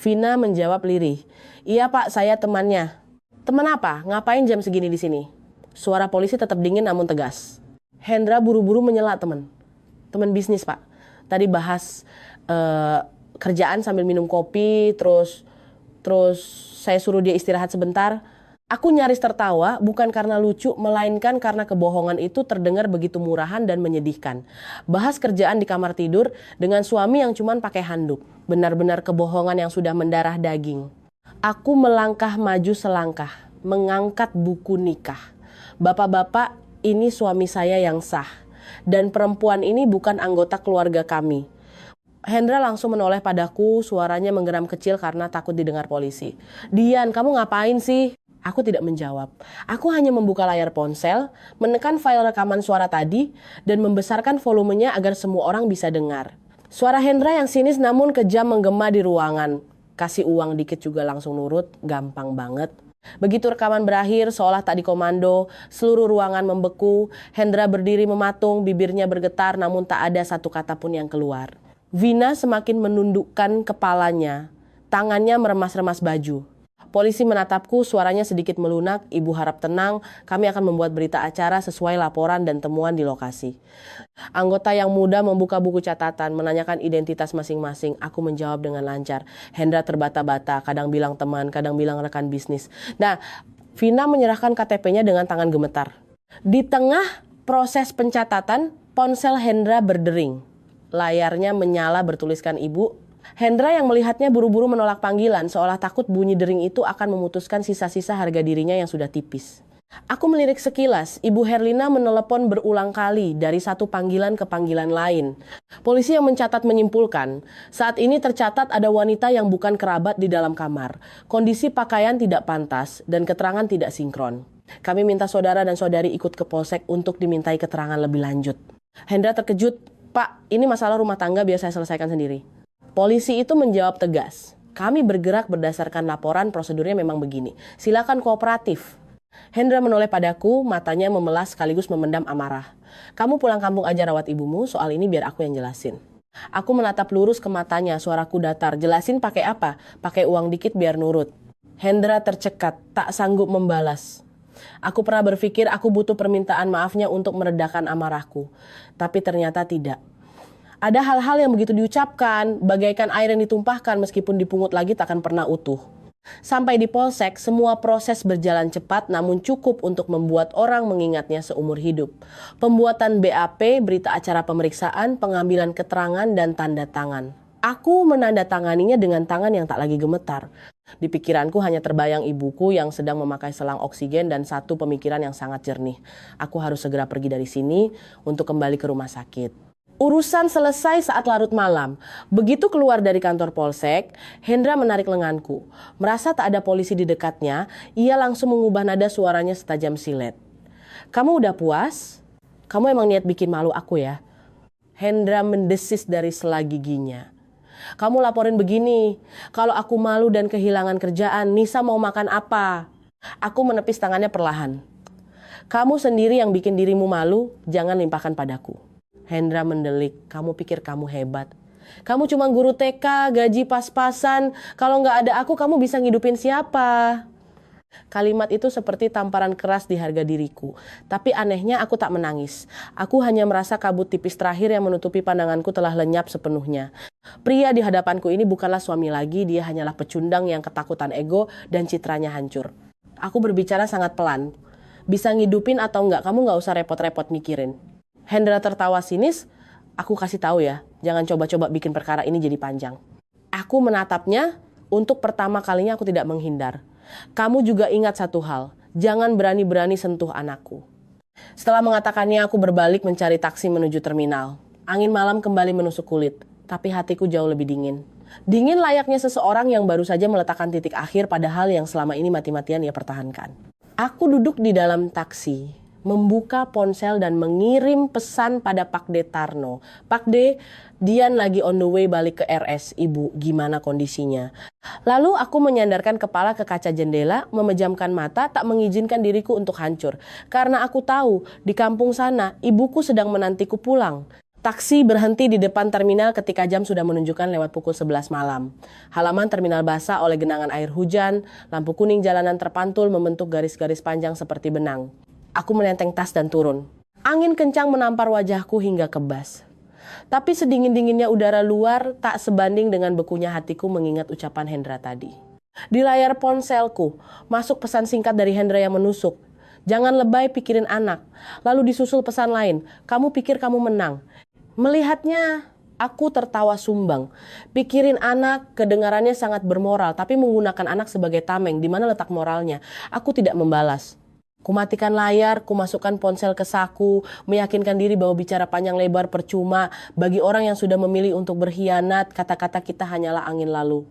Speaker 1: Vina menjawab lirih. Iya Pak, saya temannya. Teman apa? Ngapain jam segini di sini? Suara polisi tetap dingin namun tegas. Hendra buru-buru menyela teman. Teman bisnis Pak. Tadi bahas kerjaan sambil minum kopi, terus saya suruh dia istirahat sebentar. Aku nyaris tertawa, bukan karena lucu, melainkan karena kebohongan itu terdengar begitu murahan dan menyedihkan. Bahas kerjaan di kamar tidur dengan suami yang cuman pakai handuk. Benar-benar kebohongan yang sudah mendarah daging. Aku melangkah maju selangkah, mengangkat buku nikah. Bapak-bapak, ini suami saya yang sah. Dan perempuan ini bukan anggota keluarga kami. Hendra langsung menoleh padaku, suaranya menggeram kecil karena takut didengar polisi. Dian, kamu ngapain sih? Aku tidak menjawab. Aku hanya membuka layar ponsel, menekan file rekaman suara tadi, dan membesarkan volumenya agar semua orang bisa dengar. Suara Hendra yang sinis namun kejam menggema di ruangan. Kasih uang dikit juga langsung nurut, gampang banget. Begitu rekaman berakhir, seolah tak dikomando, seluruh ruangan membeku. Hendra berdiri mematung, bibirnya bergetar namun tak ada satu kata pun yang keluar. Vina semakin menundukkan kepalanya, tangannya meremas-remas baju. Polisi menatapku, suaranya sedikit melunak. Ibu harap tenang, kami akan membuat berita acara sesuai laporan dan temuan di lokasi. Anggota yang muda membuka buku catatan, menanyakan identitas masing-masing. Aku menjawab dengan lancar. Hendra terbata-bata, kadang bilang teman, kadang bilang rekan bisnis. Nah, Vina menyerahkan KTP-nya dengan tangan gemetar. Di tengah proses pencatatan, ponsel Hendra berdering. Layarnya menyala bertuliskan ibu. Hendra yang melihatnya buru-buru menolak panggilan, seolah takut bunyi dering itu akan memutuskan sisa-sisa harga dirinya yang sudah tipis. Aku melirik sekilas, Ibu Herlina menelepon berulang kali dari satu panggilan ke panggilan lain. Polisi yang mencatat menyimpulkan, saat ini tercatat ada wanita yang bukan kerabat di dalam kamar. Kondisi pakaian tidak pantas dan keterangan tidak sinkron. Kami minta saudara dan saudari ikut ke polsek untuk dimintai keterangan lebih lanjut. Hendra terkejut, Pak, ini masalah rumah tangga biar saya selesaikan sendiri. Polisi itu menjawab tegas, kami bergerak berdasarkan laporan, prosedurnya memang begini. Silakan kooperatif. Hendra menoleh padaku, matanya memelas sekaligus memendam amarah. Kamu pulang kampung aja rawat ibumu, soal ini biar aku yang jelasin. Aku menatap lurus ke matanya, suaraku datar. Jelasin pakai apa? Pakai uang dikit biar nurut. Hendra tercekat, tak sanggup membalas. Aku pernah berpikir aku butuh permintaan maafnya untuk meredakan amarahku. Tapi ternyata tidak. Ada hal-hal yang begitu diucapkan, bagaikan air yang ditumpahkan meskipun dipungut lagi tak akan pernah utuh. Sampai di polsek, semua proses berjalan cepat namun cukup untuk membuat orang mengingatnya seumur hidup. Pembuatan BAP, berita acara pemeriksaan, pengambilan keterangan, dan tanda tangan. Aku menandatanganinya dengan tangan yang tak lagi gemetar. Di pikiranku hanya terbayang ibuku yang sedang memakai selang oksigen dan satu pemikiran yang sangat jernih. Aku harus segera pergi dari sini untuk kembali ke rumah sakit. Urusan selesai saat larut malam. Begitu keluar dari kantor polsek, Hendra menarik lenganku. Merasa tak ada polisi di dekatnya, ia langsung mengubah nada suaranya setajam silet. Kamu udah puas? Kamu emang niat bikin malu aku ya? Hendra mendesis dari sela giginya. Kamu laporin begini, kalau aku malu dan kehilangan kerjaan, Nisa mau makan apa? Aku menepis tangannya perlahan. Kamu sendiri yang bikin dirimu malu, jangan limpahkan padaku. Hendra mendelik, kamu pikir kamu hebat. Kamu cuma guru TK, gaji pas-pasan. Kalau nggak ada aku, kamu bisa ngidupin siapa? Kalimat itu seperti tamparan keras di harga diriku. Tapi anehnya aku tak menangis. Aku hanya merasa kabut tipis terakhir yang menutupi pandanganku telah lenyap sepenuhnya. Pria di hadapanku ini bukanlah suami lagi, dia hanyalah pecundang yang ketakutan ego dan citranya hancur. Aku berbicara sangat pelan. Bisa ngidupin atau enggak, kamu nggak usah repot-repot mikirin. Hendra tertawa sinis, aku kasih tahu ya, jangan coba-coba bikin perkara ini jadi panjang. Aku menatapnya, untuk pertama kalinya aku tidak menghindar. Kamu juga ingat satu hal, jangan berani-berani sentuh anakku. Setelah mengatakannya, aku berbalik mencari taksi menuju terminal. Angin malam kembali menusuk kulit, tapi hatiku jauh lebih dingin. Dingin layaknya seseorang yang baru saja meletakkan titik akhir pada hal yang selama ini mati-matian ia pertahankan. Aku duduk di dalam taksi, membuka ponsel dan mengirim pesan pada Pak D. Tarno. Pak D, Dian lagi on the way balik ke RS, Ibu, gimana kondisinya? Lalu aku menyandarkan kepala ke kaca jendela, memejamkan mata, tak mengizinkan diriku untuk hancur. Karena aku tahu, di kampung sana, ibuku sedang menantiku pulang. Taksi berhenti di depan terminal ketika jam sudah menunjukkan lewat pukul 11 malam. Halaman terminal basah oleh genangan air hujan, lampu kuning jalanan terpantul membentuk garis-garis panjang seperti benang. Aku menenteng tas dan turun. Angin kencang menampar wajahku hingga kebas. Tapi sedingin-dinginnya udara luar tak sebanding dengan bekunya hatiku mengingat ucapan Hendra tadi. Di layar ponselku, masuk pesan singkat dari Hendra yang menusuk. Jangan lebay pikirin anak. Lalu disusul pesan lain, kamu pikir kamu menang. Melihatnya, aku tertawa sumbang. Pikirin anak, kedengarannya sangat bermoral, tapi menggunakan anak sebagai tameng, di mana letak moralnya? Aku tidak membalas. Kumatikan layar, kumasukkan ponsel ke saku, meyakinkan diri bahwa bicara panjang lebar percuma. Bagi orang yang sudah memilih untuk berkhianat, kata-kata kita hanyalah angin lalu.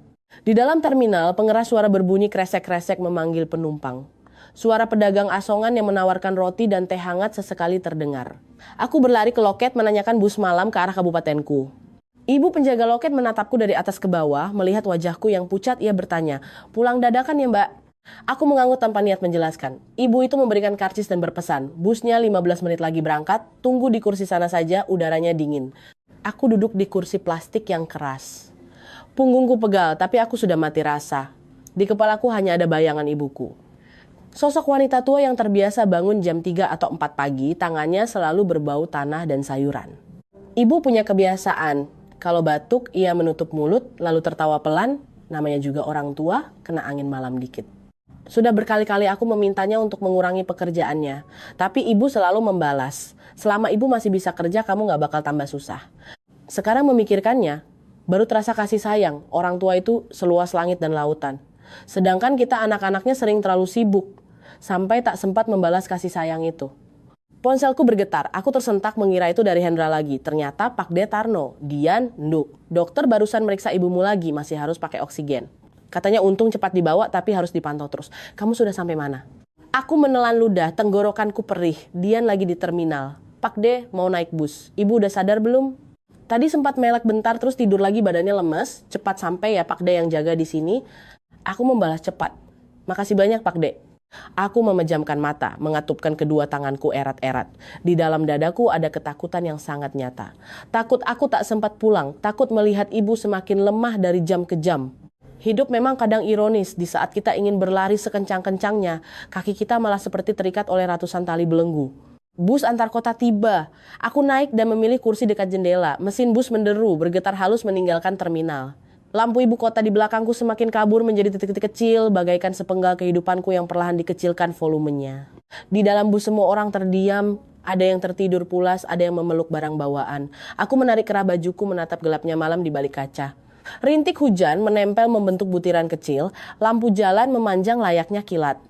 Speaker 1: Di dalam terminal, pengeras suara berbunyi kresek-kresek memanggil penumpang. Suara pedagang asongan yang menawarkan roti dan teh hangat sesekali terdengar. Aku berlari ke loket menanyakan bus malam ke arah kabupatenku. Ibu penjaga loket menatapku dari atas ke bawah, melihat wajahku yang pucat, ia bertanya, "Pulang dadakan ya, Mbak?" Aku mengangguk tanpa niat menjelaskan. Ibu itu memberikan karcis dan berpesan, busnya 15 menit lagi berangkat, tunggu di kursi sana saja, udaranya dingin. Aku duduk di kursi plastik yang keras. Punggungku pegal, tapi aku sudah mati rasa. Di kepalaku hanya ada bayangan ibuku. Sosok wanita tua yang terbiasa bangun jam 3 atau 4 pagi, tangannya selalu berbau tanah dan sayuran. Ibu punya kebiasaan, kalau batuk ia menutup mulut lalu tertawa pelan, namanya juga orang tua, kena angin malam dikit. Sudah berkali-kali aku memintanya untuk mengurangi pekerjaannya, tapi ibu selalu membalas, selama ibu masih bisa kerja kamu gak bakal tambah susah. Sekarang memikirkannya, baru terasa kasih sayang, orang tua itu seluas langit dan lautan. Sedangkan kita anak-anaknya sering terlalu sibuk, sampai tak sempat membalas kasih sayang itu. Ponselku bergetar, aku tersentak mengira itu dari Hendra lagi. Ternyata Pak D. Tarno, Dian, Nduk. Dokter barusan meriksa ibumu lagi, masih harus pakai oksigen. Katanya untung cepat dibawa tapi harus dipantau terus. Kamu sudah sampai mana? Aku menelan ludah, tenggorokanku perih. Dian lagi di terminal. Pak D mau naik bus. Ibu udah sadar belum? Tadi sempat melek bentar terus tidur lagi badannya lemes. Cepat sampai ya Pak D yang jaga di sini. Aku membalas cepat. Makasih banyak Pak D. Aku memejamkan mata, mengatupkan kedua tanganku erat-erat. Di dalam dadaku ada ketakutan yang sangat nyata. Takut aku tak sempat pulang, takut melihat ibu semakin lemah dari jam ke jam. Hidup memang kadang ironis, di saat kita ingin berlari sekencang-kencangnya, kaki kita malah seperti terikat oleh ratusan tali belenggu. Bus antar kota tiba. Aku naik dan memilih kursi dekat jendela. Mesin bus menderu, bergetar halus meninggalkan terminal. Lampu ibu kota di belakangku semakin kabur menjadi titik-titik kecil, bagaikan sepenggal kehidupanku yang perlahan dikecilkan volumenya. Di dalam bus semua orang terdiam, ada yang tertidur pulas, ada yang memeluk barang bawaan. Aku menarik kerah bajuku menatap gelapnya malam di balik kaca. Rintik hujan menempel membentuk butiran kecil, lampu jalan memanjang layaknya kilat.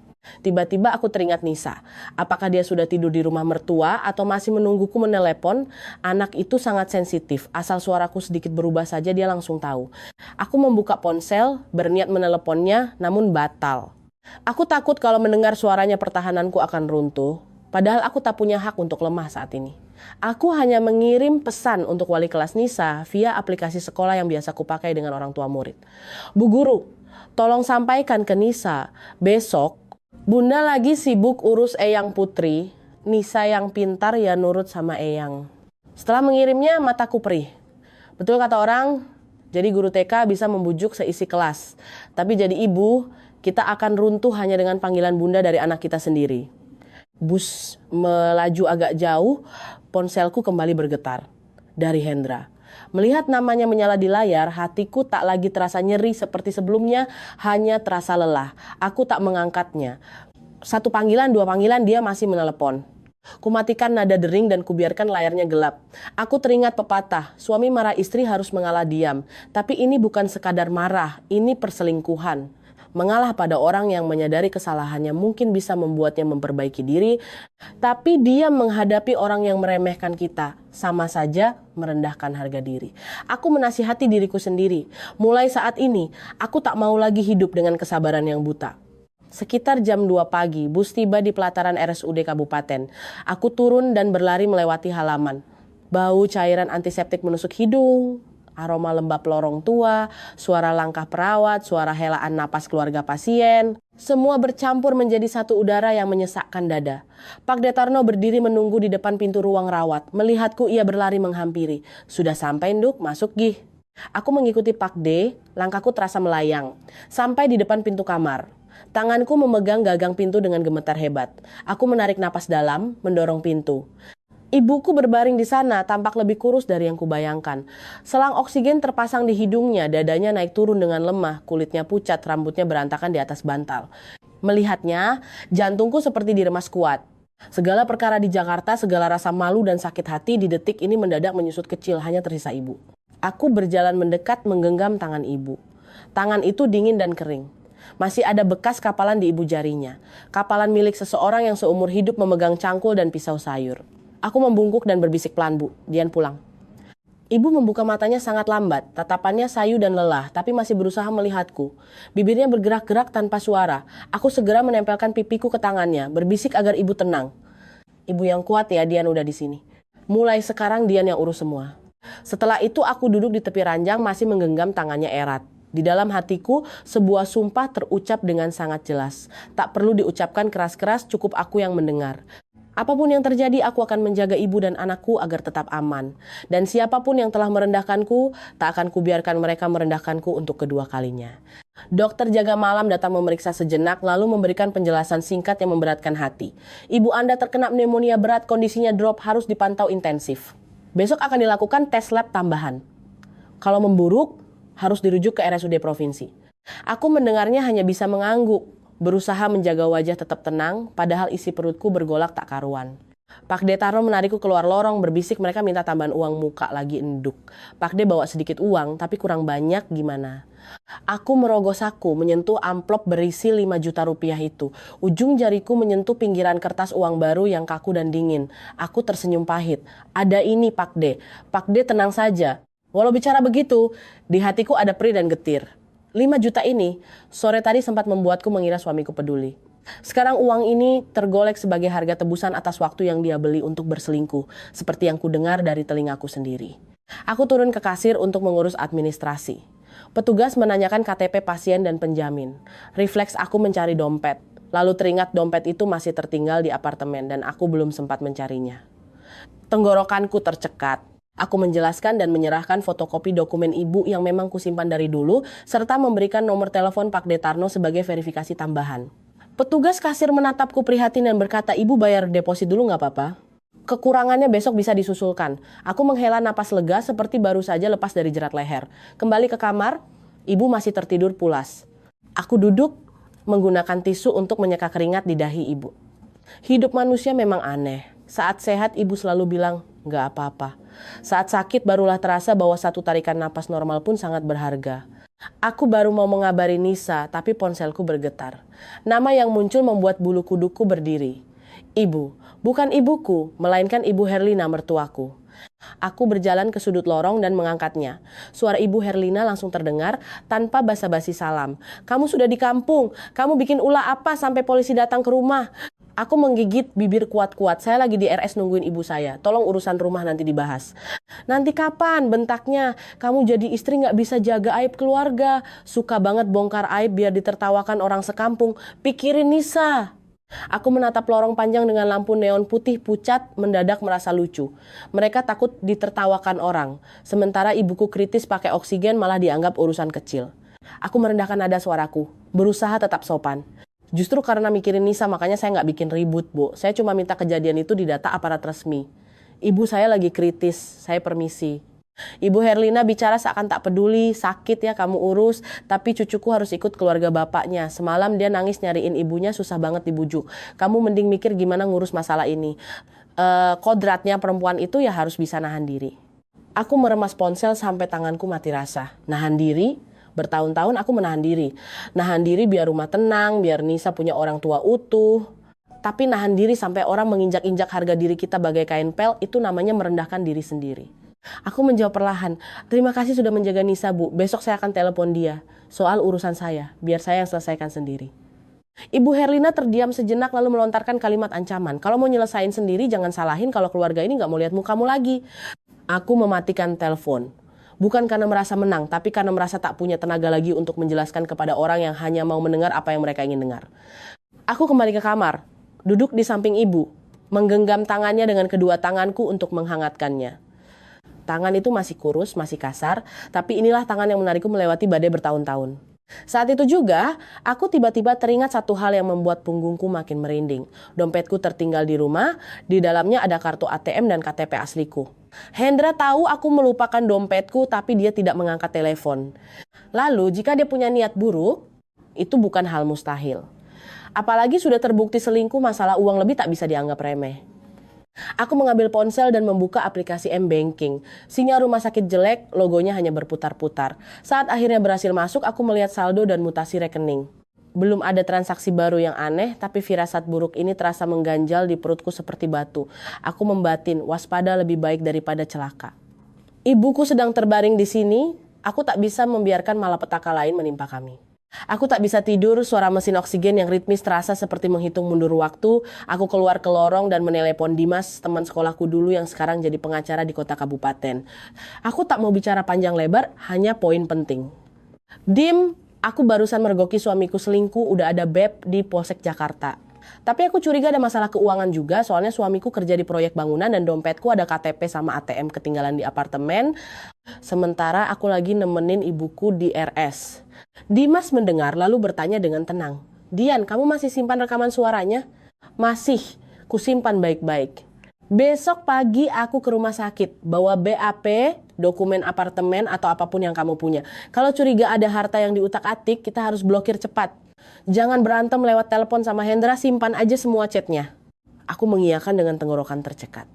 Speaker 1: Tiba-tiba aku teringat Nisa. Apakah dia sudah tidur di rumah mertua atau masih menungguku menelepon? Anak itu sangat sensitif, asal suaraku sedikit berubah saja dia langsung tahu. Aku membuka ponsel, berniat meneleponnya, namun batal. Aku takut kalau mendengar suaranya pertahananku akan runtuh, padahal aku tak punya hak untuk lemah saat ini. Aku hanya mengirim pesan untuk wali kelas Nisa via aplikasi sekolah yang biasa kupakai dengan orang tua murid. Bu Guru, tolong sampaikan ke Nisa, besok Bunda lagi sibuk urus Eyang Putri, Nisa yang pintar ya nurut sama Eyang. Setelah mengirimnya mataku perih. Betul kata orang, jadi guru TK bisa membujuk seisi kelas. Tapi jadi ibu, kita akan runtuh hanya dengan panggilan bunda dari anak kita sendiri. Bus melaju agak jauh, ponselku kembali bergetar. Dari Hendra. Melihat namanya menyala di layar, hatiku tak lagi terasa nyeri seperti sebelumnya, hanya terasa lelah. Aku tak mengangkatnya. Satu panggilan, dua panggilan, dia masih menelepon. Kumatikan nada dering dan kubiarkan layarnya gelap. Aku teringat pepatah, suami marah istri harus mengalah diam. Tapi ini bukan sekadar marah, ini perselingkuhan. Mengalah pada orang yang menyadari kesalahannya mungkin bisa membuatnya memperbaiki diri, tapi dia menghadapi orang yang meremehkan kita, sama saja merendahkan harga diri. Aku menasihati diriku sendiri, mulai saat ini, aku tak mau lagi hidup dengan kesabaran yang buta. Sekitar jam 2 pagi, bus tiba di pelataran RSUD Kabupaten. Aku turun dan berlari melewati halaman. Bau cairan antiseptik menusuk hidung. Aroma lembab lorong tua, suara langkah perawat, suara helaan napas keluarga pasien. Semua bercampur menjadi satu udara yang menyesakkan dada. Pak Detarno berdiri menunggu di depan pintu ruang rawat. Melihatku ia berlari menghampiri. Sudah sampai Nduk, masuk Gih. Aku mengikuti Pak D, langkahku terasa melayang. Sampai di depan pintu kamar. Tanganku memegang gagang pintu dengan gemetar hebat. Aku menarik napas dalam, mendorong pintu. Ibuku berbaring di sana, tampak lebih kurus dari yang kubayangkan. Selang oksigen terpasang di hidungnya, dadanya naik turun dengan lemah, kulitnya pucat, rambutnya berantakan di atas bantal. Melihatnya, jantungku seperti diremas kuat. Segala perkara di Jakarta, segala rasa malu dan sakit hati di detik ini mendadak menyusut kecil, hanya tersisa ibu. Aku berjalan mendekat menggenggam tangan ibu. Tangan itu dingin dan kering. Masih ada bekas kapalan di ibu jarinya. Kapalan milik seseorang yang seumur hidup memegang cangkul dan pisau sayur. Aku membungkuk dan berbisik pelan, "Bu, Dian pulang." Ibu membuka matanya sangat lambat, tatapannya sayu dan lelah, tapi masih berusaha melihatku. Bibirnya bergerak-gerak tanpa suara. Aku segera menempelkan pipiku ke tangannya, berbisik agar ibu tenang. "Ibu yang kuat ya, Dian udah di sini. Mulai sekarang Dian yang urus semua." Setelah itu aku duduk di tepi ranjang masih menggenggam tangannya erat. Di dalam hatiku, sebuah sumpah terucap dengan sangat jelas. Tak perlu diucapkan keras-keras, cukup aku yang mendengar. Apapun yang terjadi, aku akan menjaga ibu dan anakku agar tetap aman. Dan siapapun yang telah merendahkanku, tak akan kubiarkan mereka merendahkanku untuk kedua kalinya. Dokter jaga malam datang memeriksa sejenak, lalu memberikan penjelasan singkat yang memberatkan hati. "Ibu Anda terkena pneumonia berat, kondisinya drop, harus dipantau intensif. Besok akan dilakukan tes lab tambahan. Kalau memburuk, harus dirujuk ke RSUD provinsi." Aku mendengarnya hanya bisa mengangguk, berusaha menjaga wajah tetap tenang, padahal isi perutku bergolak tak karuan. Pak D Tarno menarikku keluar lorong, berbisik mereka minta tambahan uang muka lagi enduk. Pak D bawa sedikit uang, tapi kurang banyak gimana? Aku merogoh saku, menyentuh amplop berisi 5 juta rupiah itu. Ujung jariku menyentuh pinggiran kertas uang baru yang kaku dan dingin. Aku tersenyum pahit. "Ada ini Pak D." "Pak D tenang saja." Walau bicara begitu, di hatiku ada perih dan getir. 5 juta ini, sore tadi sempat membuatku mengira suamiku peduli. Sekarang uang ini tergolek sebagai harga tebusan atas waktu yang dia beli untuk berselingkuh, seperti yang kudengar dari telingaku sendiri. Aku turun ke kasir untuk mengurus administrasi. Petugas menanyakan KTP pasien dan penjamin. Refleks aku mencari dompet, lalu teringat dompet itu masih tertinggal di apartemen dan aku belum sempat mencarinya. Tenggorokanku tercekat. Aku menjelaskan dan menyerahkan fotokopi dokumen ibu yang memang kusimpan dari dulu, serta memberikan nomor telepon Pak D Tarno sebagai verifikasi tambahan. Petugas kasir menatapku prihatin dan berkata, "Ibu bayar deposit dulu nggak apa-apa? Kekurangannya besok bisa disusulkan." Aku menghela napas lega seperti baru saja lepas dari jerat leher. Kembali ke kamar, ibu masih tertidur pulas. Aku duduk menggunakan tisu untuk menyeka keringat di dahi ibu. Hidup manusia memang aneh. Saat sehat ibu selalu bilang, "Nggak apa-apa." Saat sakit barulah terasa bahwa satu tarikan napas normal pun sangat berharga. Aku baru mau mengabari Nisa, tapi ponselku bergetar. Nama yang muncul membuat bulu kuduku berdiri. Ibu, bukan ibuku, melainkan Ibu Herlina mertuaku. Aku berjalan ke sudut lorong dan mengangkatnya. Suara Ibu Herlina langsung terdengar tanpa basa-basi salam. "Kamu sudah di kampung, kamu bikin ulah apa sampai polisi datang ke rumah?" Aku menggigit bibir kuat-kuat. "Saya lagi di RS nungguin ibu saya. Tolong urusan rumah nanti dibahas." "Nanti kapan?" bentaknya. "Kamu jadi istri gak bisa jaga aib keluarga. Suka banget bongkar aib biar ditertawakan orang sekampung. Pikirin Nisa." Aku menatap lorong panjang dengan lampu neon putih pucat, mendadak merasa lucu. Mereka takut ditertawakan orang. Sementara ibuku kritis pakai oksigen malah dianggap urusan kecil. Aku merendahkan nada suaraku, berusaha tetap sopan. "Justru karena mikirin Nisa makanya saya nggak bikin ribut, Bu. Saya cuma minta kejadian itu didata aparat resmi. Ibu saya lagi kritis, saya permisi." Ibu Herlina bicara seakan tak peduli. "Sakit ya kamu urus, tapi cucuku harus ikut keluarga bapaknya. Semalam dia nangis nyariin ibunya, susah banget dibujuk. Kamu mending mikir gimana ngurus masalah ini. Kodratnya perempuan itu ya harus bisa nahan diri." Aku meremas ponsel sampai tanganku mati rasa. Nahan diri? Bertahun-tahun aku menahan diri. Nahan diri biar rumah tenang, biar Nisa punya orang tua utuh. Tapi nahan diri sampai orang menginjak-injak harga diri kita bagai kain pel, itu namanya merendahkan diri sendiri. Aku menjawab perlahan, "Terima kasih sudah menjaga Nisa, Bu. Besok saya akan telepon dia. Soal urusan saya, biar saya yang selesaikan sendiri." Ibu Herlina terdiam sejenak lalu melontarkan kalimat ancaman. "Kalau mau nyelesain sendiri, jangan salahin kalau keluarga ini gak mau lihat mukamu lagi." Aku mematikan telepon. Bukan karena merasa menang, tapi karena merasa tak punya tenaga lagi untuk menjelaskan kepada orang yang hanya mau mendengar apa yang mereka ingin dengar. Aku kembali ke kamar, duduk di samping ibu, menggenggam tangannya dengan kedua tanganku untuk menghangatkannya. Tangan itu masih kurus, masih kasar, tapi inilah tangan yang menarikku melewati badai bertahun-tahun. Saat itu juga, aku tiba-tiba teringat satu hal yang membuat punggungku makin merinding. Dompetku tertinggal di rumah, di dalamnya ada kartu ATM dan KTP asliku. Hendra tahu aku melupakan dompetku, tapi dia tidak mengangkat telepon. Lalu, jika dia punya niat buruk, itu bukan hal mustahil. Apalagi sudah terbukti selingkuh, masalah uang lebih tak bisa dianggap remeh. Aku mengambil ponsel dan membuka aplikasi M-Banking. Sinyal rumah sakit jelek, logonya hanya berputar-putar. Saat akhirnya berhasil masuk, aku melihat saldo dan mutasi rekening. Belum ada transaksi baru yang aneh, tapi firasat buruk ini terasa mengganjal di perutku seperti batu. Aku membatin, waspada lebih baik daripada celaka. Ibuku sedang terbaring di sini, aku tak bisa membiarkan malapetaka lain menimpa kami. Aku tak bisa tidur, suara mesin oksigen yang ritmis terasa seperti menghitung mundur waktu. Aku keluar ke lorong dan menelepon Dimas, teman sekolahku dulu yang sekarang jadi pengacara di kota kabupaten. Aku tak mau bicara panjang lebar, hanya poin penting. Dim, aku barusan mergoki suamiku selingkuh, udah ada beb di Polsek Jakarta. Tapi aku curiga ada masalah keuangan juga, soalnya suamiku kerja di proyek bangunan dan dompetku ada KTP sama ATM ketinggalan di apartemen. Sementara aku lagi nemenin ibuku di RS. Dimas mendengar lalu bertanya dengan tenang. Dian, kamu masih simpan rekaman suaranya? Masih, kusimpan baik-baik. Besok pagi aku ke rumah sakit, bawa BAP, dokumen apartemen atau apapun yang kamu punya. Kalau curiga ada harta yang diutak-atik, kita harus blokir cepat. Jangan berantem lewat telepon sama Hendra, simpan aja semua chatnya. Aku mengiyakan dengan tenggorokan tercekat.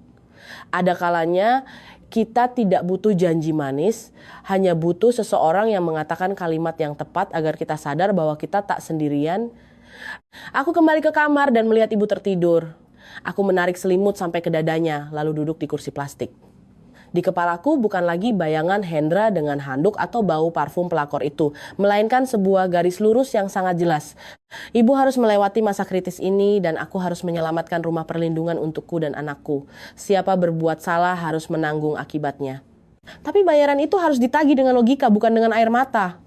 Speaker 1: Ada kalanya kita tidak butuh janji manis, hanya butuh seseorang yang mengatakan kalimat yang tepat agar kita sadar bahwa kita tak sendirian. Aku kembali ke kamar dan melihat ibu tertidur. Aku menarik selimut sampai ke dadanya, lalu duduk di kursi plastik. Di kepalaku bukan lagi bayangan Hendra dengan handuk atau bau parfum pelakor itu, melainkan sebuah garis lurus yang sangat jelas. Ibu harus melewati masa kritis ini dan aku harus menyelamatkan rumah perlindungan untukku dan anakku. Siapa berbuat salah harus menanggung akibatnya. Tapi bayaran itu harus ditagih dengan logika, bukan dengan air mata.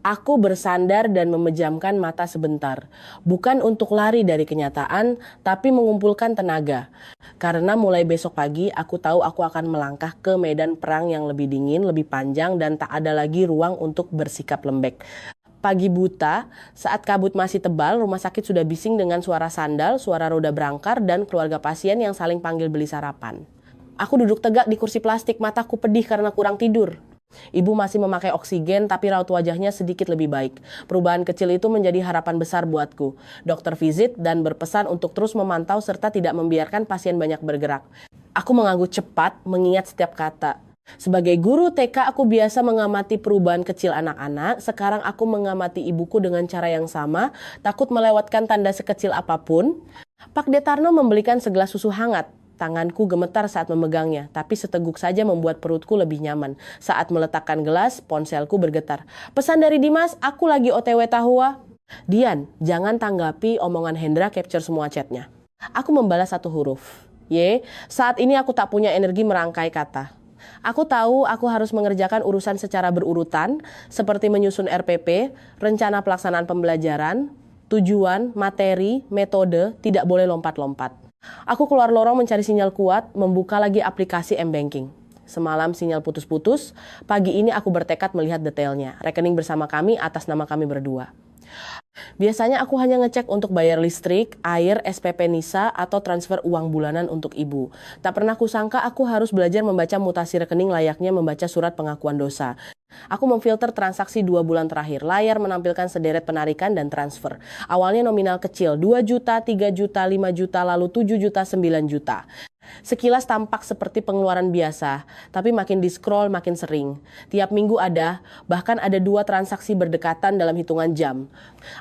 Speaker 1: Aku bersandar dan memejamkan mata sebentar, bukan untuk lari dari kenyataan, tapi mengumpulkan tenaga. Karena mulai besok pagi, aku tahu aku akan melangkah ke medan perang yang lebih dingin, lebih panjang, dan tak ada lagi ruang untuk bersikap lembek. Pagi buta, saat kabut masih tebal, rumah sakit sudah bising dengan suara sandal, suara roda berangkar, dan keluarga pasien yang saling panggil beli sarapan. Aku duduk tegak di kursi plastik, mataku pedih karena kurang tidur. Ibu masih memakai oksigen, tapi raut wajahnya sedikit lebih baik. Perubahan kecil itu menjadi harapan besar buatku. Dokter visit dan berpesan untuk terus memantau serta tidak membiarkan pasien banyak bergerak. Aku mengangguk cepat, mengingat setiap kata. Sebagai guru TK, aku biasa mengamati perubahan kecil anak-anak. Sekarang aku mengamati ibuku dengan cara yang sama, takut melewatkan tanda sekecil apapun. Pak Detarno membelikan segelas susu hangat. Tanganku gemetar saat memegangnya, tapi seteguk saja membuat perutku lebih nyaman. Saat meletakkan gelas, ponselku bergetar. Pesan dari Dimas, aku lagi OTW Tahua. Dian, jangan tanggapi omongan Hendra, capture semua chatnya. Aku membalas satu huruf. Saat ini aku tak punya energi merangkai kata. Aku tahu aku harus mengerjakan urusan secara berurutan, seperti menyusun RPP, rencana pelaksanaan pembelajaran, tujuan, materi, metode, tidak boleh lompat-lompat. Aku keluar lorong mencari sinyal kuat, membuka lagi aplikasi M-Banking. Semalam sinyal putus-putus, pagi ini aku bertekad melihat detailnya. Rekening bersama kami atas nama kami berdua. Biasanya aku hanya ngecek untuk bayar listrik, air, SPP Nisa, atau transfer uang bulanan untuk ibu. Tak pernah kusangka aku harus belajar membaca mutasi rekening layaknya membaca surat pengakuan dosa. Aku memfilter transaksi 2 bulan terakhir. Layar menampilkan sederet penarikan dan transfer. Awalnya nominal kecil, 2 juta, 3 juta, 5 juta, lalu 7 juta, 9 juta. Sekilas tampak seperti pengeluaran biasa, tapi makin di-scroll makin sering. Tiap minggu ada, bahkan ada 2 transaksi berdekatan dalam hitungan jam.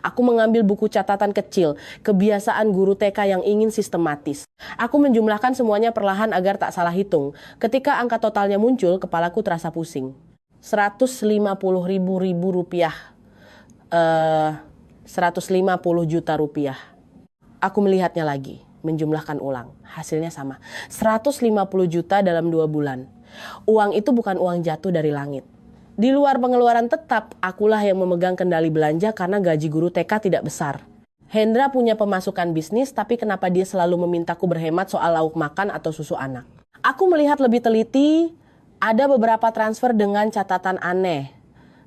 Speaker 1: Aku mengambil buku catatan kecil, kebiasaan guru TK yang ingin sistematis. Aku menjumlahkan semuanya perlahan agar tak salah hitung. Ketika angka totalnya muncul, kepalaku terasa pusing. 150 ribu rupiah. 150 juta rupiah. Aku melihatnya lagi, menjumlahkan ulang. Hasilnya sama. 150 juta dalam 2 bulan. Uang itu bukan uang jatuh dari langit. Di luar pengeluaran tetap, akulah yang memegang kendali belanja karena gaji guru TK tidak besar. Hendra punya pemasukan bisnis, tapi kenapa dia selalu memintaku berhemat soal lauk makan atau susu anak? Aku melihat lebih teliti. Ada beberapa transfer dengan catatan aneh.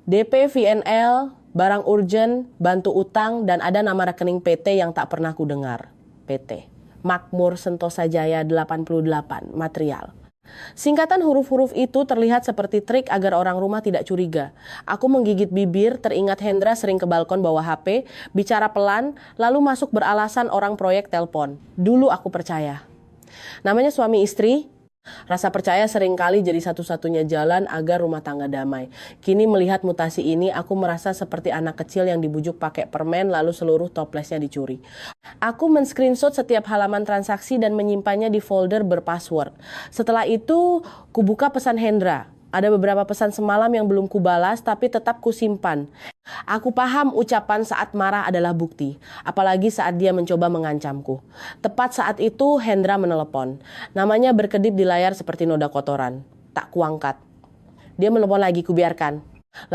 Speaker 1: DP VNL, barang urgent, bantu utang, dan ada nama rekening PT yang tak pernah ku dengar. PT. Makmur Sentosa Jaya 88, material. Singkatan huruf-huruf itu terlihat seperti trik agar orang rumah tidak curiga. Aku menggigit bibir, teringat Hendra sering ke balkon bawa HP, bicara pelan, lalu masuk beralasan orang proyek telpon. Dulu aku percaya. Namanya suami istri, Rasa percaya seringkali jadi satu-satunya jalan agar rumah tangga damai. Kini melihat mutasi ini, aku merasa seperti anak kecil yang dibujuk pakai permen lalu seluruh toplesnya dicuri. Aku men-screenshot setiap halaman transaksi dan menyimpannya di folder berpassword. Setelah itu, kubuka pesan Hendra. Ada beberapa pesan semalam yang belum kubalas tapi tetap kusimpan. Aku paham ucapan saat marah adalah bukti, apalagi saat dia mencoba mengancamku. Tepat saat itu Hendra menelepon. Namanya berkedip di layar seperti noda kotoran. Tak kuangkat. Dia menelepon lagi, kubiarkan.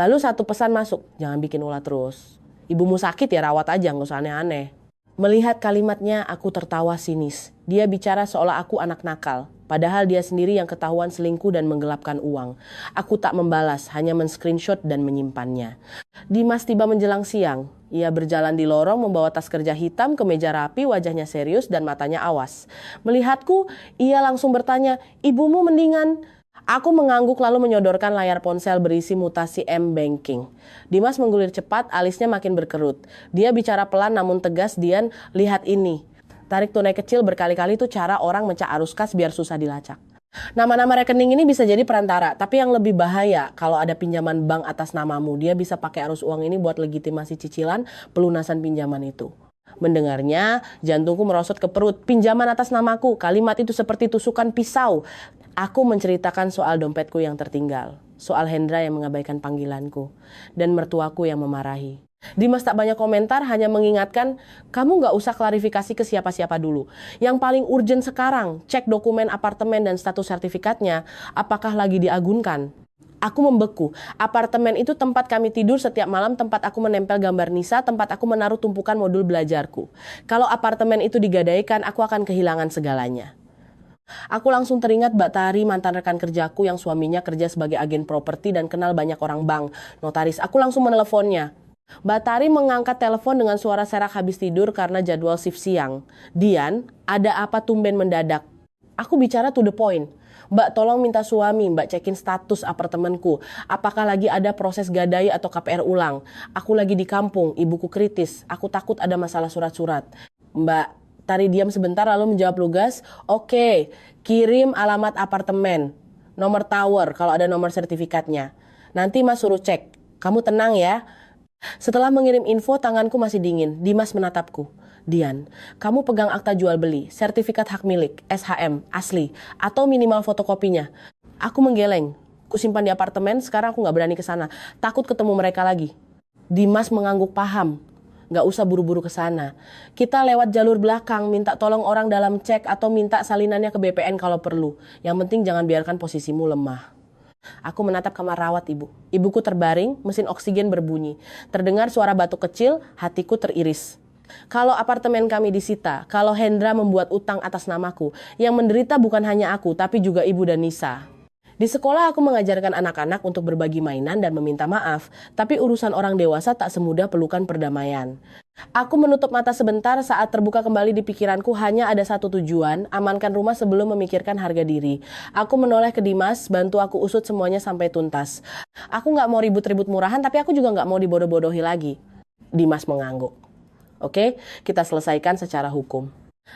Speaker 1: Lalu satu pesan masuk, jangan bikin ulah terus. Ibumu sakit ya, rawat aja, nggak usah aneh-aneh. Melihat kalimatnya, aku tertawa sinis. Dia bicara seolah aku anak nakal. Padahal dia sendiri yang ketahuan selingkuh dan menggelapkan uang. Aku tak membalas, hanya men-screenshot dan menyimpannya. Dimas tiba menjelang siang. Ia berjalan di lorong membawa tas kerja hitam, kemeja rapi, wajahnya serius dan matanya awas. Melihatku, ia langsung bertanya, ibumu mendingan? Aku mengangguk lalu menyodorkan layar ponsel berisi mutasi M-Banking. Dimas menggulir cepat, alisnya makin berkerut. Dia bicara pelan namun tegas, Dian, lihat ini. Tarik tunai kecil berkali-kali itu cara orang mencak arus kas biar susah dilacak. Nama-nama rekening ini bisa jadi perantara, tapi yang lebih bahaya kalau ada pinjaman bank atas namamu. Dia bisa pakai arus uang ini buat legitimasi cicilan pelunasan pinjaman itu. Mendengarnya, jantungku merosot ke perut. Pinjaman atas namaku, kalimat itu seperti tusukan pisau. Aku menceritakan soal dompetku yang tertinggal, soal Hendra yang mengabaikan panggilanku, dan mertuaku yang memarahi. Dimas tak banyak komentar, hanya mengingatkan, kamu gak usah klarifikasi ke siapa-siapa dulu. Yang paling urgent sekarang, cek dokumen apartemen dan status sertifikatnya, apakah lagi diagunkan. Aku membeku, apartemen itu tempat kami tidur setiap malam, tempat aku menempel gambar Nisa, tempat aku menaruh tumpukan modul belajarku. Kalau apartemen itu digadaikan, aku akan kehilangan segalanya. Aku langsung teringat Mbak Tari, mantan rekan kerjaku yang suaminya kerja sebagai agen properti dan kenal banyak orang bank, notaris. Aku langsung meneleponnya. Mbak Tari mengangkat telepon dengan suara serak habis tidur karena jadwal shift siang. Dian, ada apa tumben mendadak? Aku bicara to the point. Mbak tolong minta suami, Mbak cekin status apartemenku. Apakah lagi ada proses gadai atau KPR ulang? Aku lagi di kampung, ibuku kritis. Aku takut ada masalah surat-surat. Mbak Tari diam sebentar lalu menjawab lugas. Oke, kirim alamat apartemen. Nomor tower kalau ada nomor sertifikatnya. Nanti Mas suruh cek. Kamu tenang ya. Setelah mengirim info, tanganku masih dingin. Dimas menatapku. Dian, kamu pegang akta jual beli, sertifikat hak milik, SHM, asli, atau minimal fotokopinya. Aku menggeleng. Kusimpan di apartemen, sekarang aku gak berani ke sana. Takut ketemu mereka lagi. Dimas mengangguk paham. Gak usah buru-buru ke sana. Kita lewat jalur belakang, minta tolong orang dalam cek atau minta salinannya ke BPN kalau perlu. Yang penting jangan biarkan posisimu lemah. Aku menatap kamar rawat ibu. Ibuku terbaring, mesin oksigen berbunyi. Terdengar suara batuk kecil, hatiku teriris. Kalau apartemen kami disita, kalau Hendra membuat utang atas namaku, yang menderita bukan hanya aku, tapi juga ibu dan Nisa. Di sekolah aku mengajarkan anak-anak untuk berbagi mainan dan meminta maaf, tapi urusan orang dewasa tak semudah pelukan perdamaian. Aku menutup mata sebentar saat terbuka kembali di pikiranku hanya ada satu tujuan, amankan rumah sebelum memikirkan harga diri. Aku menoleh ke Dimas, bantu aku usut semuanya sampai tuntas. Aku gak mau ribut-ribut murahan, tapi aku juga gak mau dibodoh-bodohi lagi. Dimas mengangguk. Oke, kita selesaikan secara hukum.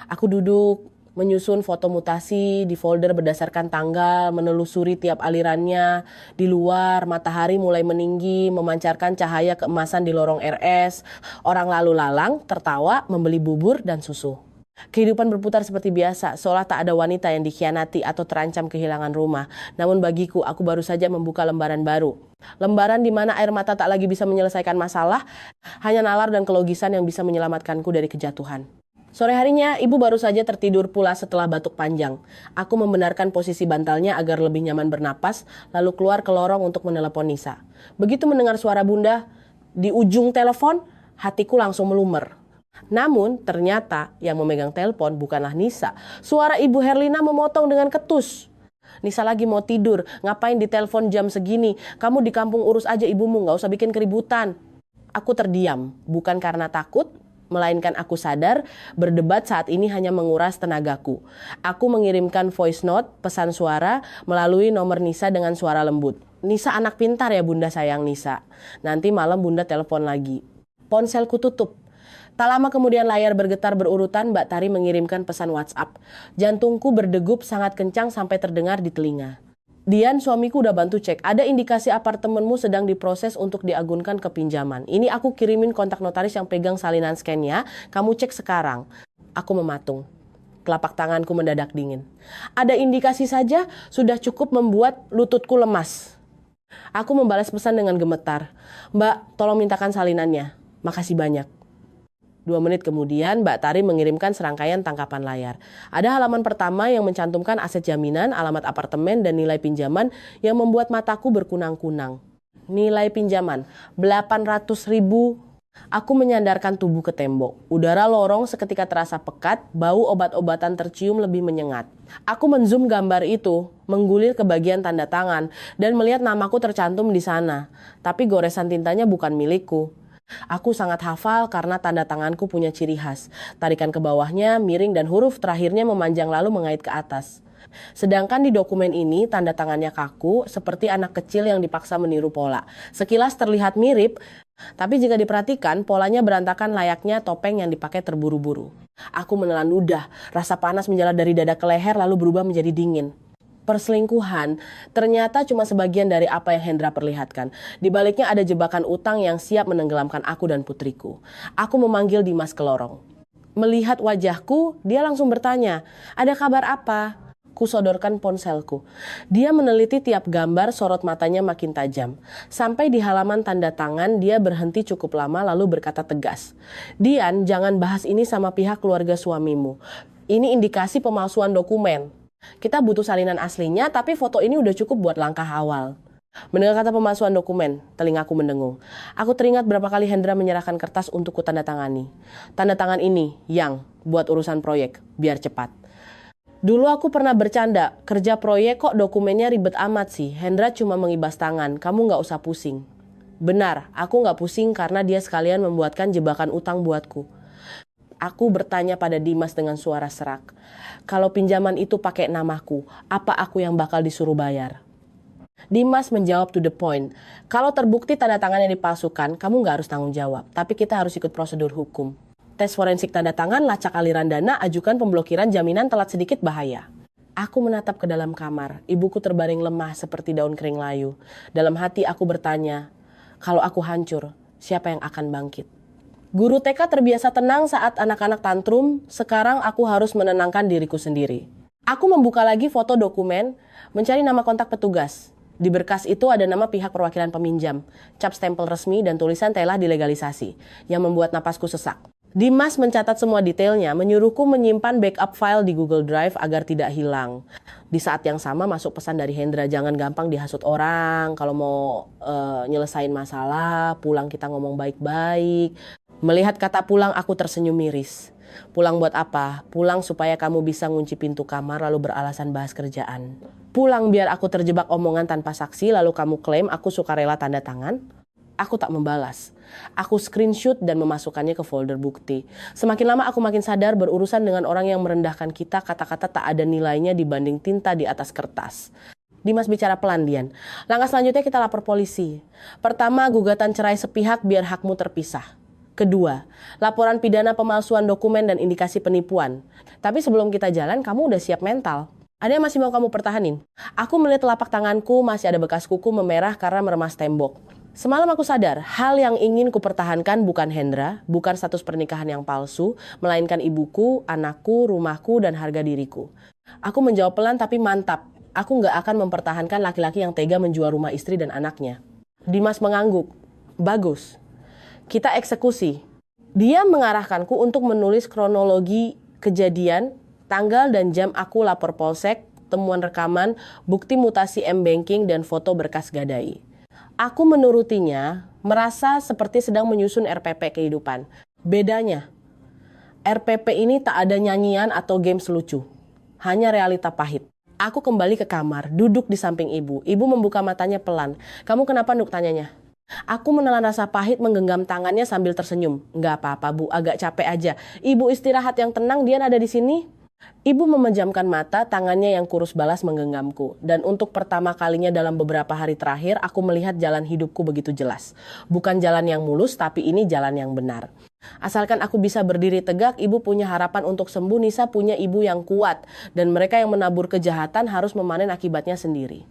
Speaker 1: Aku duduk, menyusun foto mutasi di folder berdasarkan tanggal, menelusuri tiap alirannya. Di luar, matahari mulai meninggi, memancarkan cahaya keemasan di lorong RS. Orang lalu lalang, tertawa, membeli bubur dan susu. Kehidupan berputar seperti biasa, seolah tak ada wanita yang dikhianati atau terancam kehilangan rumah. Namun bagiku, aku baru saja membuka lembaran baru. Lembaran di mana air mata tak lagi bisa menyelesaikan masalah, hanya nalar dan kelogisan yang bisa menyelamatkanku dari kejatuhan. Sore harinya, ibu baru saja tertidur pula setelah batuk panjang. Aku membenarkan posisi bantalnya agar lebih nyaman bernapas, lalu keluar ke lorong untuk menelepon Nisa. Begitu mendengar suara bunda, di ujung telepon, hatiku langsung melumer. Namun, ternyata yang memegang telepon bukanlah Nisa. Suara ibu Herlina memotong dengan ketus. Nisa lagi mau tidur, ngapain ditelepon jam segini? Kamu di kampung urus aja ibumu, gak usah bikin keributan. Aku terdiam, bukan karena takut, melainkan aku sadar berdebat saat ini hanya menguras tenagaku. Aku mengirimkan voice note, pesan suara, melalui nomor Nisa dengan suara lembut. Nisa anak pintar ya bunda sayang Nisa. Nanti malam bunda telepon lagi. Ponselku tutup. Tak lama kemudian layar bergetar berurutan, Mbak Tari mengirimkan pesan WhatsApp. Jantungku berdegup sangat kencang sampai terdengar di telinga. Dian, suamiku udah bantu cek. Ada indikasi apartemenmu sedang diproses untuk diagunkan ke pinjaman. Ini aku kirimin kontak notaris yang pegang salinan scan-nya. Kamu cek sekarang. Aku mematung. Telapak tanganku mendadak dingin. Ada indikasi saja sudah cukup membuat lututku lemas. Aku membalas pesan dengan gemetar. Mbak, tolong mintakan salinannya. Makasih banyak. 2 menit kemudian, Mbak Tari mengirimkan serangkaian tangkapan layar. Ada halaman pertama yang mencantumkan aset jaminan, alamat apartemen, dan nilai pinjaman yang membuat mataku berkunang-kunang. Nilai pinjaman, 800.000. Aku menyandarkan tubuh ke tembok. Udara lorong seketika terasa pekat, bau obat-obatan tercium lebih menyengat. Aku menzoom gambar itu, menggulir ke bagian tanda tangan, dan melihat namaku tercantum di sana. Tapi goresan tintanya bukan milikku. Aku sangat hafal karena tanda tanganku punya ciri khas. Tarikan ke bawahnya miring dan huruf terakhirnya memanjang lalu mengait ke atas. Sedangkan di dokumen ini tanda tangannya kaku seperti anak kecil yang dipaksa meniru pola. Sekilas terlihat mirip, tapi jika diperhatikan polanya berantakan layaknya topeng yang dipakai terburu-buru. Aku menelan ludah, rasa panas menjalar dari dada ke leher lalu berubah menjadi dingin. Perselingkuhan ternyata cuma sebagian dari apa yang Hendra perlihatkan. Di baliknya ada jebakan utang yang siap menenggelamkan aku dan putriku. Aku memanggil Dimas ke lorong. Melihat wajahku, dia langsung bertanya, "Ada kabar apa?" Kusodorkan ponselku. Dia meneliti tiap gambar, sorot matanya makin tajam. Sampai di halaman tanda tangan, dia berhenti cukup lama lalu berkata tegas, "Dian, jangan bahas ini sama pihak keluarga suamimu. Ini indikasi pemalsuan dokumen. Kita butuh salinan aslinya, tapi foto ini udah cukup buat langkah awal." Mendengar kata pemalsuan dokumen, telingaku mendengung. Aku teringat berapa kali Hendra menyerahkan kertas untuk kutandatangani. Tanda tangan ini, yang buat urusan proyek, biar cepat. Dulu aku pernah bercanda, kerja proyek kok dokumennya ribet amat sih. Hendra cuma mengibas tangan, kamu gak usah pusing. Benar, aku gak pusing karena dia sekalian membuatkan jebakan utang buatku. Aku bertanya pada Dimas dengan suara serak. Kalau pinjaman itu pakai namaku, apa aku yang bakal disuruh bayar? Dimas menjawab to the point. Kalau terbukti tanda tangan yang dipalsukan, kamu gak harus tanggung jawab. Tapi kita harus ikut prosedur hukum. Tes forensik tanda tangan, lacak aliran dana, ajukan pemblokiran jaminan telat sedikit bahaya. Aku menatap ke dalam kamar. Ibuku terbaring lemah seperti daun kering layu. Dalam hati aku bertanya, kalau aku hancur, siapa yang akan bangkit? Guru TK terbiasa tenang saat anak-anak tantrum, sekarang aku harus menenangkan diriku sendiri. Aku membuka lagi foto dokumen, mencari nama kontak petugas. Di berkas itu ada nama pihak perwakilan peminjam, cap stempel resmi dan tulisan telah dilegalisasi, yang membuat napasku sesak. Dimas mencatat semua detailnya, menyuruhku menyimpan backup file di Google Drive agar tidak hilang. Di saat yang sama masuk pesan dari Hendra, jangan gampang dihasut orang, kalau mau nyelesain masalah, pulang kita ngomong baik-baik. Melihat kata pulang, aku tersenyum miris. Pulang buat apa? Pulang supaya kamu bisa ngunci pintu kamar lalu beralasan bahas kerjaan. Pulang biar aku terjebak omongan tanpa saksi lalu kamu klaim aku sukarela tanda tangan. Aku tak membalas. Aku screenshot dan memasukkannya ke folder bukti. Semakin lama aku makin sadar berurusan dengan orang yang merendahkan kita, kata-kata tak ada nilainya dibanding tinta di atas kertas. Dimas bicara pelan, Dian. Langkah selanjutnya kita lapor polisi. Pertama, gugatan cerai sepihak biar hakmu terpisah. Kedua, laporan pidana pemalsuan dokumen dan indikasi penipuan. Tapi sebelum kita jalan, kamu udah siap mental. Ada yang masih mau kamu pertahanin? Aku melihat telapak tanganku masih ada bekas kuku memerah karena meremas tembok. Semalam aku sadar, hal yang ingin kupertahankan bukan Hendra, bukan status pernikahan yang palsu, melainkan ibuku, anakku, rumahku, dan harga diriku. Aku menjawab pelan tapi mantap. Aku gak akan mempertahankan laki-laki yang tega menjual rumah istri dan anaknya. Dimas mengangguk. Bagus. Kita eksekusi. Dia mengarahkanku untuk menulis kronologi kejadian, tanggal dan jam aku lapor polsek, temuan rekaman, bukti mutasi M-Banking, dan foto berkas gadai. Aku menurutinya, merasa seperti sedang menyusun RPP kehidupan. Bedanya, RPP ini tak ada nyanyian atau games lucu. Hanya realita pahit. Aku kembali ke kamar, duduk di samping ibu. Ibu membuka matanya pelan. Kamu kenapa, Nuk? Tanyanya. Aku menelan rasa pahit menggenggam tangannya sambil tersenyum. Nggak apa-apa, Bu, agak capek aja. Ibu istirahat yang tenang, Dian ada di sini. Ibu memejamkan mata, tangannya yang kurus balas menggenggamku. Dan untuk pertama kalinya dalam beberapa hari terakhir, aku melihat jalan hidupku begitu jelas. Bukan jalan yang mulus, tapi ini jalan yang benar. Asalkan aku bisa berdiri tegak, ibu punya harapan untuk sembuh. Nisa punya ibu yang kuat. Dan mereka yang menabur kejahatan harus memanen akibatnya sendiri.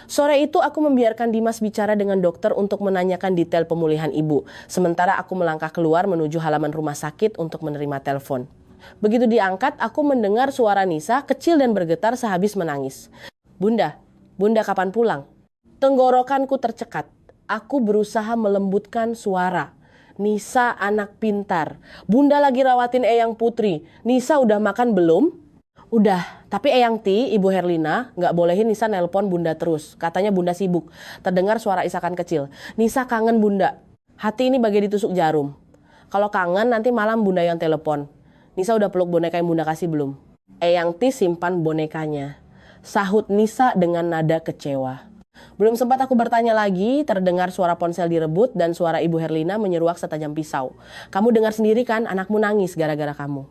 Speaker 1: Sore itu aku membiarkan Dimas bicara dengan dokter untuk menanyakan detail pemulihan ibu. Sementara aku melangkah keluar menuju halaman rumah sakit untuk menerima telepon. Begitu diangkat, aku mendengar suara Nisa kecil dan bergetar sehabis menangis. Bunda kapan pulang? Tenggorokanku tercekat. Aku berusaha melembutkan suara. Nisa anak pintar. Bunda lagi rawatin Eyang Putri. Nisa udah makan belum? Udah, tapi Eyang Ti, Ibu Herlina, nggak bolehin Nisa nelpon Bunda terus. Katanya Bunda sibuk. Terdengar suara isakan kecil. Nisa kangen Bunda. Hati ini bagai ditusuk jarum. Kalau kangen nanti malam Bunda yang telepon. Nisa udah peluk boneka yang Bunda kasih belum? Eyang Ti simpan bonekanya. Sahut Nisa dengan nada kecewa. Belum sempat aku bertanya lagi, terdengar suara ponsel direbut dan suara Ibu Herlina menyeruak setajam pisau. Kamu dengar sendiri kan anakmu nangis gara-gara kamu.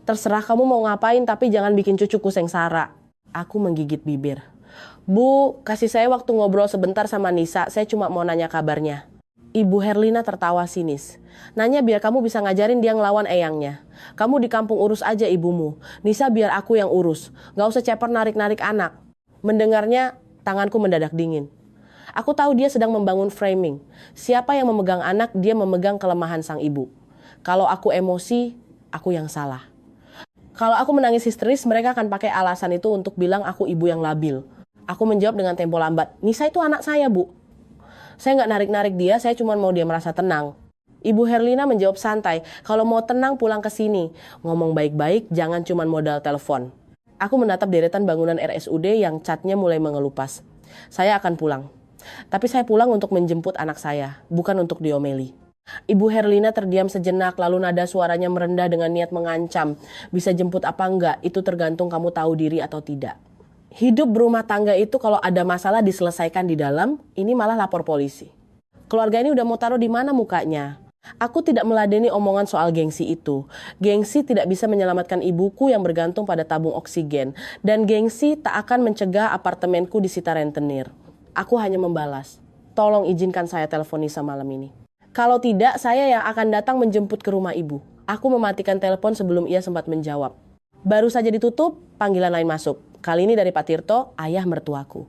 Speaker 1: Terserah kamu mau ngapain tapi jangan bikin cucuku sengsara. Aku menggigit bibir. Bu, kasih saya waktu ngobrol sebentar sama Nisa, saya cuma mau nanya kabarnya. Ibu Herlina tertawa sinis. Nanya biar kamu bisa ngajarin dia ngelawan eyangnya. Kamu di kampung urus aja ibumu. Nisa biar aku yang urus. Gak usah ceper narik-narik anak. Mendengarnya, tanganku mendadak dingin. Aku tahu dia sedang membangun framing. Siapa yang memegang anak, dia memegang kelemahan sang ibu. Kalau aku emosi, aku yang salah. Kalau aku menangis histeris, mereka akan pakai alasan itu untuk bilang aku ibu yang labil. Aku menjawab dengan tempo lambat. Nisa itu anak saya, Bu. Saya nggak narik-narik dia, saya cuma mau dia merasa tenang. Ibu Herlina menjawab santai, kalau mau tenang pulang ke sini. Ngomong baik-baik, jangan cuma modal telepon. Aku menatap deretan bangunan RSUD yang catnya mulai mengelupas. Saya akan pulang. Tapi saya pulang untuk menjemput anak saya, bukan untuk diomeli. Ibu Herlina terdiam sejenak, lalu nada suaranya merendah dengan niat mengancam. Bisa jemput apa enggak, itu tergantung kamu tahu diri atau tidak. Hidup berumah tangga itu kalau ada masalah diselesaikan di dalam, ini malah lapor polisi. Keluarga ini udah mau taruh di mana mukanya? Aku tidak meladeni omongan soal gengsi itu. Gengsi tidak bisa menyelamatkan ibuku yang bergantung pada tabung oksigen. Dan gengsi tak akan mencegah apartemenku disita rentenir. Aku hanya membalas, tolong izinkan saya telepon Nisa malam ini. Kalau tidak, saya yang akan datang menjemput ke rumah ibu. Aku mematikan telepon sebelum ia sempat menjawab. Baru saja ditutup, panggilan lain masuk. Kali ini dari Pak Tirto, ayah mertuaku.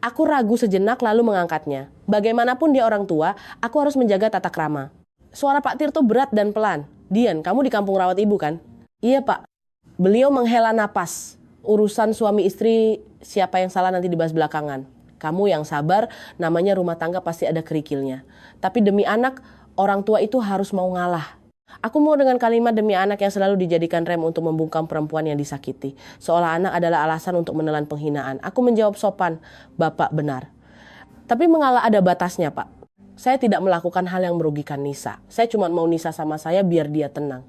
Speaker 1: Aku ragu sejenak lalu mengangkatnya. Bagaimanapun dia orang tua, aku harus menjaga tata krama. Suara Pak Tirto berat dan pelan. Dian, kamu di kampung rawat ibu kan? Iya Pak. Beliau menghela napas. Urusan suami istri, siapa yang salah nanti dibahas belakangan. Kamu yang sabar, namanya rumah tangga pasti ada kerikilnya. Tapi demi anak, orang tua itu harus mau ngalah. Aku mau dengan kalimat demi anak yang selalu dijadikan rem untuk membungkam perempuan yang disakiti. Seolah anak adalah alasan untuk menelan penghinaan. Aku menjawab sopan, Bapak benar. Tapi mengalah ada batasnya Pak. Saya tidak melakukan hal yang merugikan Nisa. Saya cuma mau Nisa sama saya biar dia tenang.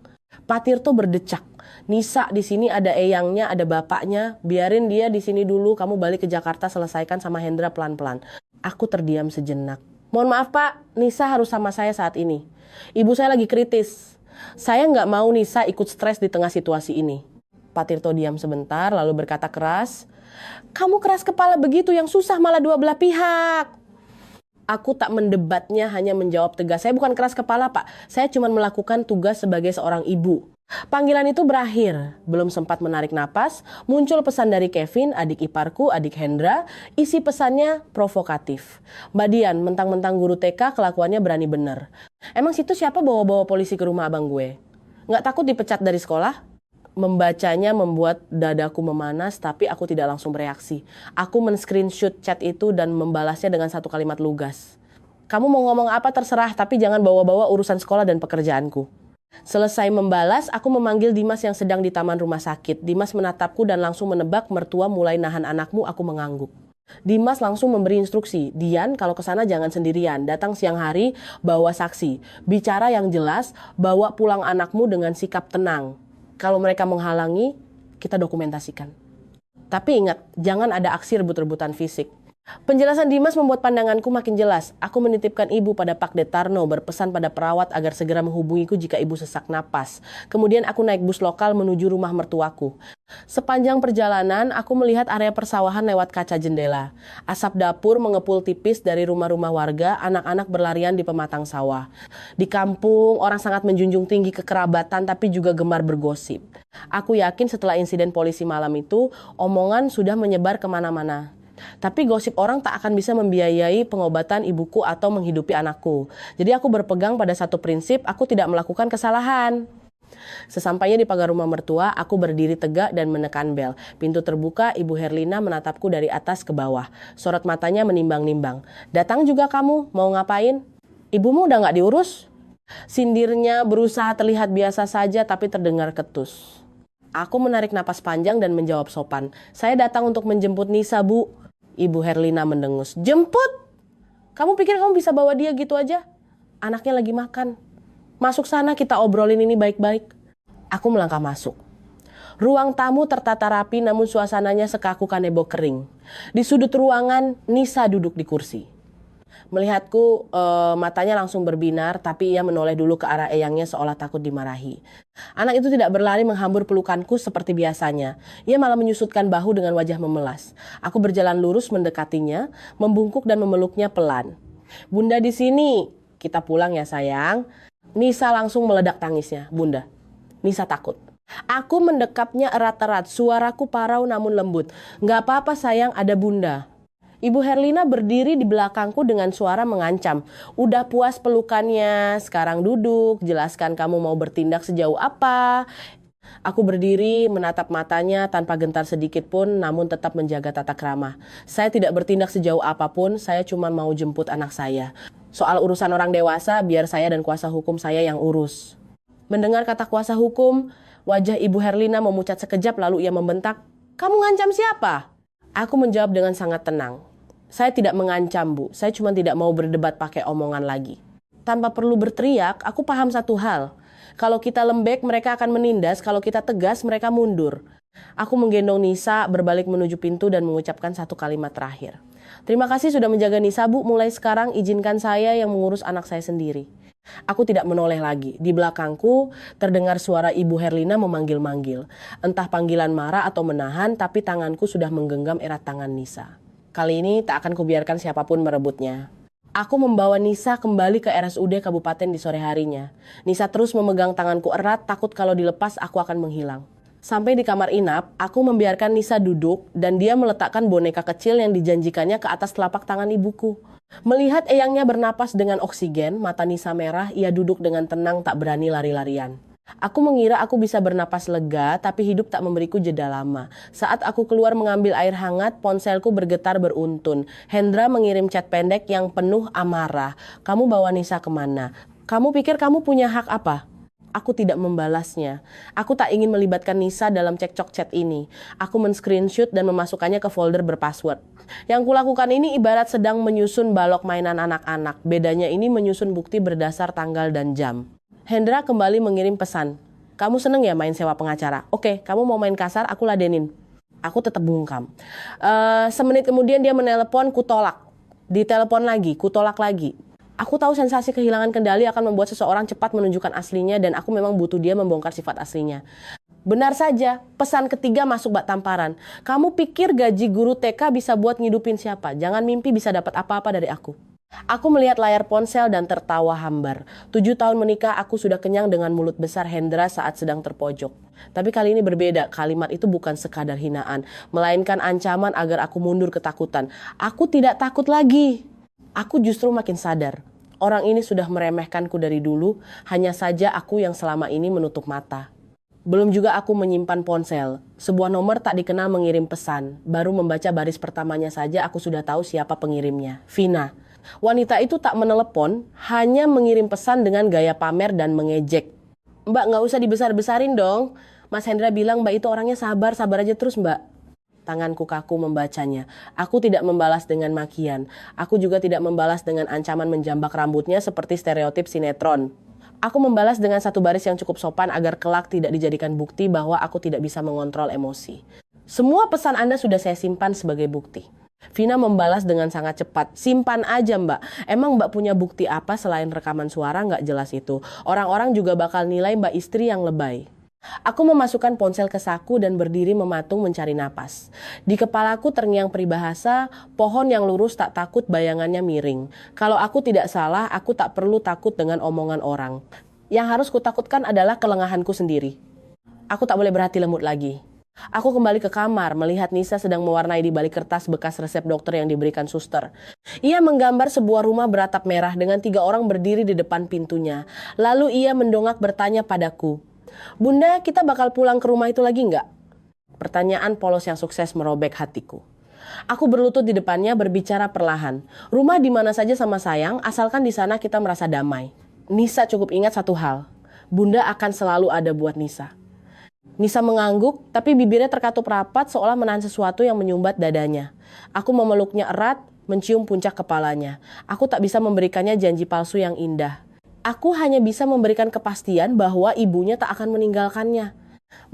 Speaker 1: Pak Tirto berdecak. Nisa di sini ada eyangnya, ada bapaknya. Biarin dia di sini dulu, kamu balik ke Jakarta selesaikan sama Hendra pelan-pelan. Aku terdiam sejenak. Mohon maaf Pak, Nisa harus sama saya saat ini. Ibu saya lagi kritis. Saya nggak mau Nisa ikut stres di tengah situasi ini. Pak Tirto diam sebentar lalu berkata keras, kamu keras kepala begitu yang susah malah dua belah pihak. Aku tak mendebatnya, hanya menjawab tegas. Saya bukan keras kepala Pak, saya cuma melakukan tugas sebagai seorang ibu. Panggilan itu berakhir. Belum sempat menarik napas, muncul pesan dari Kevin, adik iparku, adik Hendra. Isi pesannya provokatif. Mbak Dian, mentang-mentang guru TK kelakuannya berani bener. Emang situ siapa bawa-bawa polisi ke rumah abang gue? Nggak takut dipecat dari sekolah? Membacanya membuat dadaku memanas, tapi aku tidak langsung bereaksi. Aku men-screenshot chat itu dan membalasnya dengan satu kalimat lugas. Kamu mau ngomong apa terserah, tapi jangan bawa-bawa urusan sekolah dan pekerjaanku. Selesai membalas, aku memanggil Dimas yang sedang di taman rumah sakit. Dimas menatapku dan langsung menebak mertua mulai nahan anakmu, aku mengangguk. Dimas langsung memberi instruksi, Dian kalau ke sana jangan sendirian, datang siang hari, bawa saksi. Bicara yang jelas, bawa pulang anakmu dengan sikap tenang. Kalau mereka menghalangi, kita dokumentasikan. Tapi ingat, jangan ada aksi rebut-rebutan fisik. Penjelasan Dimas membuat pandanganku makin jelas. Aku menitipkan ibu pada Pak Detarno, berpesan pada perawat agar segera menghubungiku jika ibu sesak napas. Kemudian aku naik bus lokal menuju rumah mertuaku. Sepanjang perjalanan, aku melihat area persawahan lewat kaca jendela. Asap dapur mengepul tipis dari rumah-rumah warga, anak-anak berlarian di pematang sawah. Di kampung, orang sangat menjunjung tinggi kekerabatan tapi juga gemar bergosip. Aku yakin setelah insiden polisi malam itu, omongan sudah menyebar kemana-mana. Tapi gosip orang tak akan bisa membiayai pengobatan ibuku atau menghidupi anakku. Jadi aku berpegang pada satu prinsip, aku tidak melakukan kesalahan. Sesampainya di pagar rumah mertua, aku berdiri tegak dan menekan bel. Pintu terbuka, Ibu Herlina menatapku dari atas ke bawah. Sorot matanya menimbang-nimbang. Datang juga kamu, mau ngapain? Ibumu udah gak diurus? Sindirnya berusaha terlihat biasa saja tapi terdengar ketus. Aku menarik napas panjang dan menjawab sopan. Saya datang untuk menjemput Nisa, Bu. Ibu Herlina mendengus. Jemput? Kamu pikir kamu bisa bawa dia gitu aja? Anaknya lagi makan. Masuk sana, kita obrolin ini baik-baik. Aku melangkah masuk. Ruang tamu tertata rapi namun suasananya sekaku kanebo kering. Di sudut ruangan, Nisa duduk di kursi. Melihatku, matanya langsung berbinar, tapi ia menoleh dulu ke arah eyangnya seolah takut dimarahi. Anak itu tidak berlari menghambur pelukanku seperti biasanya. Ia malah menyusutkan bahu dengan wajah memelas. Aku berjalan lurus mendekatinya, membungkuk dan memeluknya pelan. Bunda di sini, kita pulang ya sayang. Nisa langsung meledak tangisnya. Bunda, Nisa takut. Aku mendekapnya erat-erat, suaraku parau namun lembut. Gak apa-apa sayang, ada Bunda. Ibu Herlina berdiri di belakangku dengan suara mengancam. Udah puas pelukannya, sekarang duduk, jelaskan kamu mau bertindak sejauh apa. Aku berdiri menatap matanya tanpa gentar sedikit pun namun tetap menjaga tata krama. Saya tidak bertindak sejauh apapun, saya cuma mau jemput anak saya. Soal urusan orang dewasa, biar saya dan kuasa hukum saya yang urus. Mendengar kata kuasa hukum, wajah Ibu Herlina memucat sekejap lalu ia membentak, kamu ngancam siapa? Aku menjawab dengan sangat tenang. Saya tidak mengancam, Bu. Saya cuma tidak mau berdebat pakai omongan lagi. Tanpa perlu berteriak, aku paham satu hal. Kalau kita lembek, mereka akan menindas. Kalau kita tegas, mereka mundur. Aku menggendong Nisa, berbalik menuju pintu dan mengucapkan satu kalimat terakhir. Terima kasih sudah menjaga Nisa, Bu. Mulai sekarang izinkan saya yang mengurus anak saya sendiri. Aku tidak menoleh lagi. Di belakangku terdengar suara Ibu Herlina memanggil-manggil. Entah panggilan marah atau menahan, tapi tanganku sudah menggenggam erat tangan Nisa. Kali ini tak akan kubiarkan siapapun merebutnya. Aku membawa Nisa kembali ke RSUD Kabupaten di sore harinya. Nisa terus memegang tanganku erat, takut kalau dilepas aku akan menghilang. Sampai di kamar inap, aku membiarkan Nisa duduk dan dia meletakkan boneka kecil yang dijanjikannya ke atas telapak tangan ibuku. Melihat eyangnya bernapas dengan oksigen, mata Nisa merah, ia duduk dengan tenang tak berani lari-larian. Aku mengira aku bisa bernapas lega, tapi hidup tak memberiku jeda lama. Saat aku keluar mengambil air hangat, ponselku bergetar beruntun. Hendra mengirim chat pendek yang penuh amarah. Kamu bawa Nisa kemana? Kamu pikir kamu punya hak apa? Aku tidak membalasnya. Aku tak ingin melibatkan Nisa dalam cekcok chat ini. Aku men-screenshot dan memasukkannya ke folder berpassword. Yang kulakukan ini ibarat sedang menyusun balok mainan anak-anak. Bedanya ini menyusun bukti berdasar tanggal dan jam. Hendra kembali mengirim pesan. Kamu seneng ya main sewa pengacara? Oke, kamu mau main kasar, aku ladenin. Aku tetap bungkam. Semenit kemudian dia menelepon, kutolak. Ditelepon lagi, kutolak lagi. Aku tahu sensasi kehilangan kendali akan membuat seseorang cepat menunjukkan aslinya dan aku memang butuh dia membongkar sifat aslinya. Benar saja, pesan ketiga masuk bak tamparan. Kamu pikir gaji guru TK bisa buat ngidupin siapa? Jangan mimpi bisa dapat apa-apa dari aku. Aku melihat layar ponsel dan tertawa hambar. 7 tahun menikah aku sudah kenyang dengan mulut besar Hendra saat sedang terpojok. Tapi kali ini berbeda, kalimat itu bukan sekadar hinaan, melainkan ancaman agar aku mundur ketakutan. Aku tidak takut lagi. Aku justru makin sadar. Orang ini sudah meremehkanku dari dulu, hanya saja aku yang selama ini menutup mata. Belum juga aku menyimpan ponsel. Sebuah nomor tak dikenal mengirim pesan. Baru membaca baris pertamanya saja aku sudah tahu siapa pengirimnya. Vina. Wanita itu tak menelepon, hanya mengirim pesan dengan gaya pamer dan mengejek. Mbak gak usah dibesar-besarin dong. Mas Hendra bilang mbak itu orangnya sabar aja terus mbak. Tanganku kaku membacanya. Aku tidak membalas dengan makian. Aku juga tidak membalas dengan ancaman menjambak rambutnya seperti stereotip sinetron. Aku membalas dengan satu baris yang cukup sopan agar kelak tidak dijadikan bukti bahwa aku tidak bisa mengontrol emosi. Semua pesan Anda sudah saya simpan sebagai bukti. Vina membalas dengan sangat cepat, simpan aja mbak. Emang mbak punya bukti apa selain rekaman suara nggak jelas itu? Orang-orang juga bakal nilai mbak istri yang lebay. Aku memasukkan ponsel ke saku dan berdiri mematung mencari napas. Di kepalaku terngiang peribahasa, pohon yang lurus tak takut bayangannya miring. Kalau aku tidak salah, aku tak perlu takut dengan omongan orang. Yang harus kutakutkan adalah kelengahanku sendiri. Aku tak boleh berhati lembut lagi. Aku kembali ke kamar, melihat Nisa sedang mewarnai di balik kertas bekas resep dokter yang diberikan suster. Ia menggambar sebuah rumah beratap merah dengan 3 orang berdiri di depan pintunya. Lalu ia mendongak bertanya padaku, "Bunda, kita bakal pulang ke rumah itu lagi nggak?" Pertanyaan polos yang sukses merobek hatiku. Aku berlutut di depannya berbicara perlahan. Rumah di mana saja sama sayang, asalkan di sana kita merasa damai. Nisa cukup ingat satu hal, Bunda akan selalu ada buat Nisa. Nisa mengangguk, tapi bibirnya terkatup rapat seolah menahan sesuatu yang menyumbat dadanya. Aku memeluknya erat, mencium puncak kepalanya. Aku tak bisa memberikannya janji palsu yang indah. Aku hanya bisa memberikan kepastian bahwa ibunya tak akan meninggalkannya.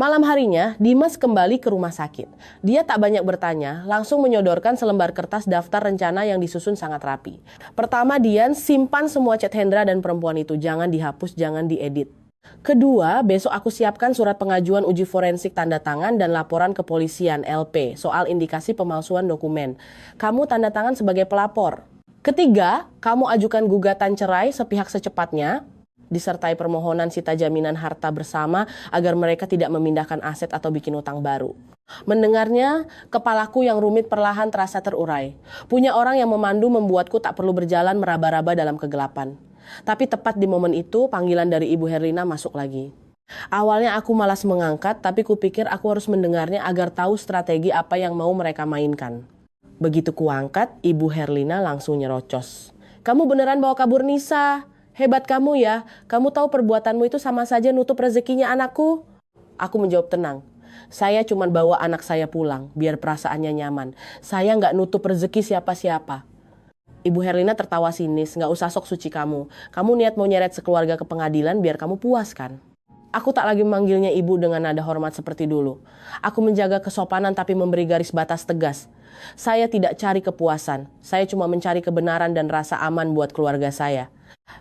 Speaker 1: Malam harinya, Dimas kembali ke rumah sakit. Dia tak banyak bertanya, langsung menyodorkan selembar kertas daftar rencana yang disusun sangat rapi. Pertama, Dian, simpan semua chat Hendra dan perempuan itu. Jangan dihapus, jangan diedit. Kedua, besok aku siapkan surat pengajuan uji forensik tanda tangan dan laporan kepolisian LP soal indikasi pemalsuan dokumen. Kamu tanda tangan sebagai pelapor. Ketiga, kamu ajukan gugatan cerai sepihak secepatnya, disertai permohonan sita jaminan harta bersama agar mereka tidak memindahkan aset atau bikin utang baru. Mendengarnya, kepalaku yang rumit perlahan terasa terurai. Punya orang yang memandu membuatku tak perlu berjalan meraba-raba dalam kegelapan. Tapi tepat di momen itu, panggilan dari Ibu Herlina masuk lagi. Awalnya aku malas mengangkat, tapi kupikir aku harus mendengarnya agar tahu strategi apa yang mau mereka mainkan. Begitu kuangkat, Ibu Herlina langsung nyerocos. "Kamu beneran bawa kabur Nisa? Hebat kamu ya, kamu tahu perbuatanmu itu sama saja nutup rezekinya anakku." Aku menjawab tenang. "Saya cuma bawa anak saya pulang, biar perasaannya nyaman. Saya nggak nutup rezeki siapa-siapa." Ibu Herlina tertawa sinis, "Nggak usah sok suci kamu. Kamu niat mau nyeret sekeluarga ke pengadilan biar kamu puas kan?" Aku tak lagi memanggilnya ibu dengan nada hormat seperti dulu. Aku menjaga kesopanan tapi memberi garis batas tegas. Saya tidak cari kepuasan. Saya cuma mencari kebenaran dan rasa aman buat keluarga saya.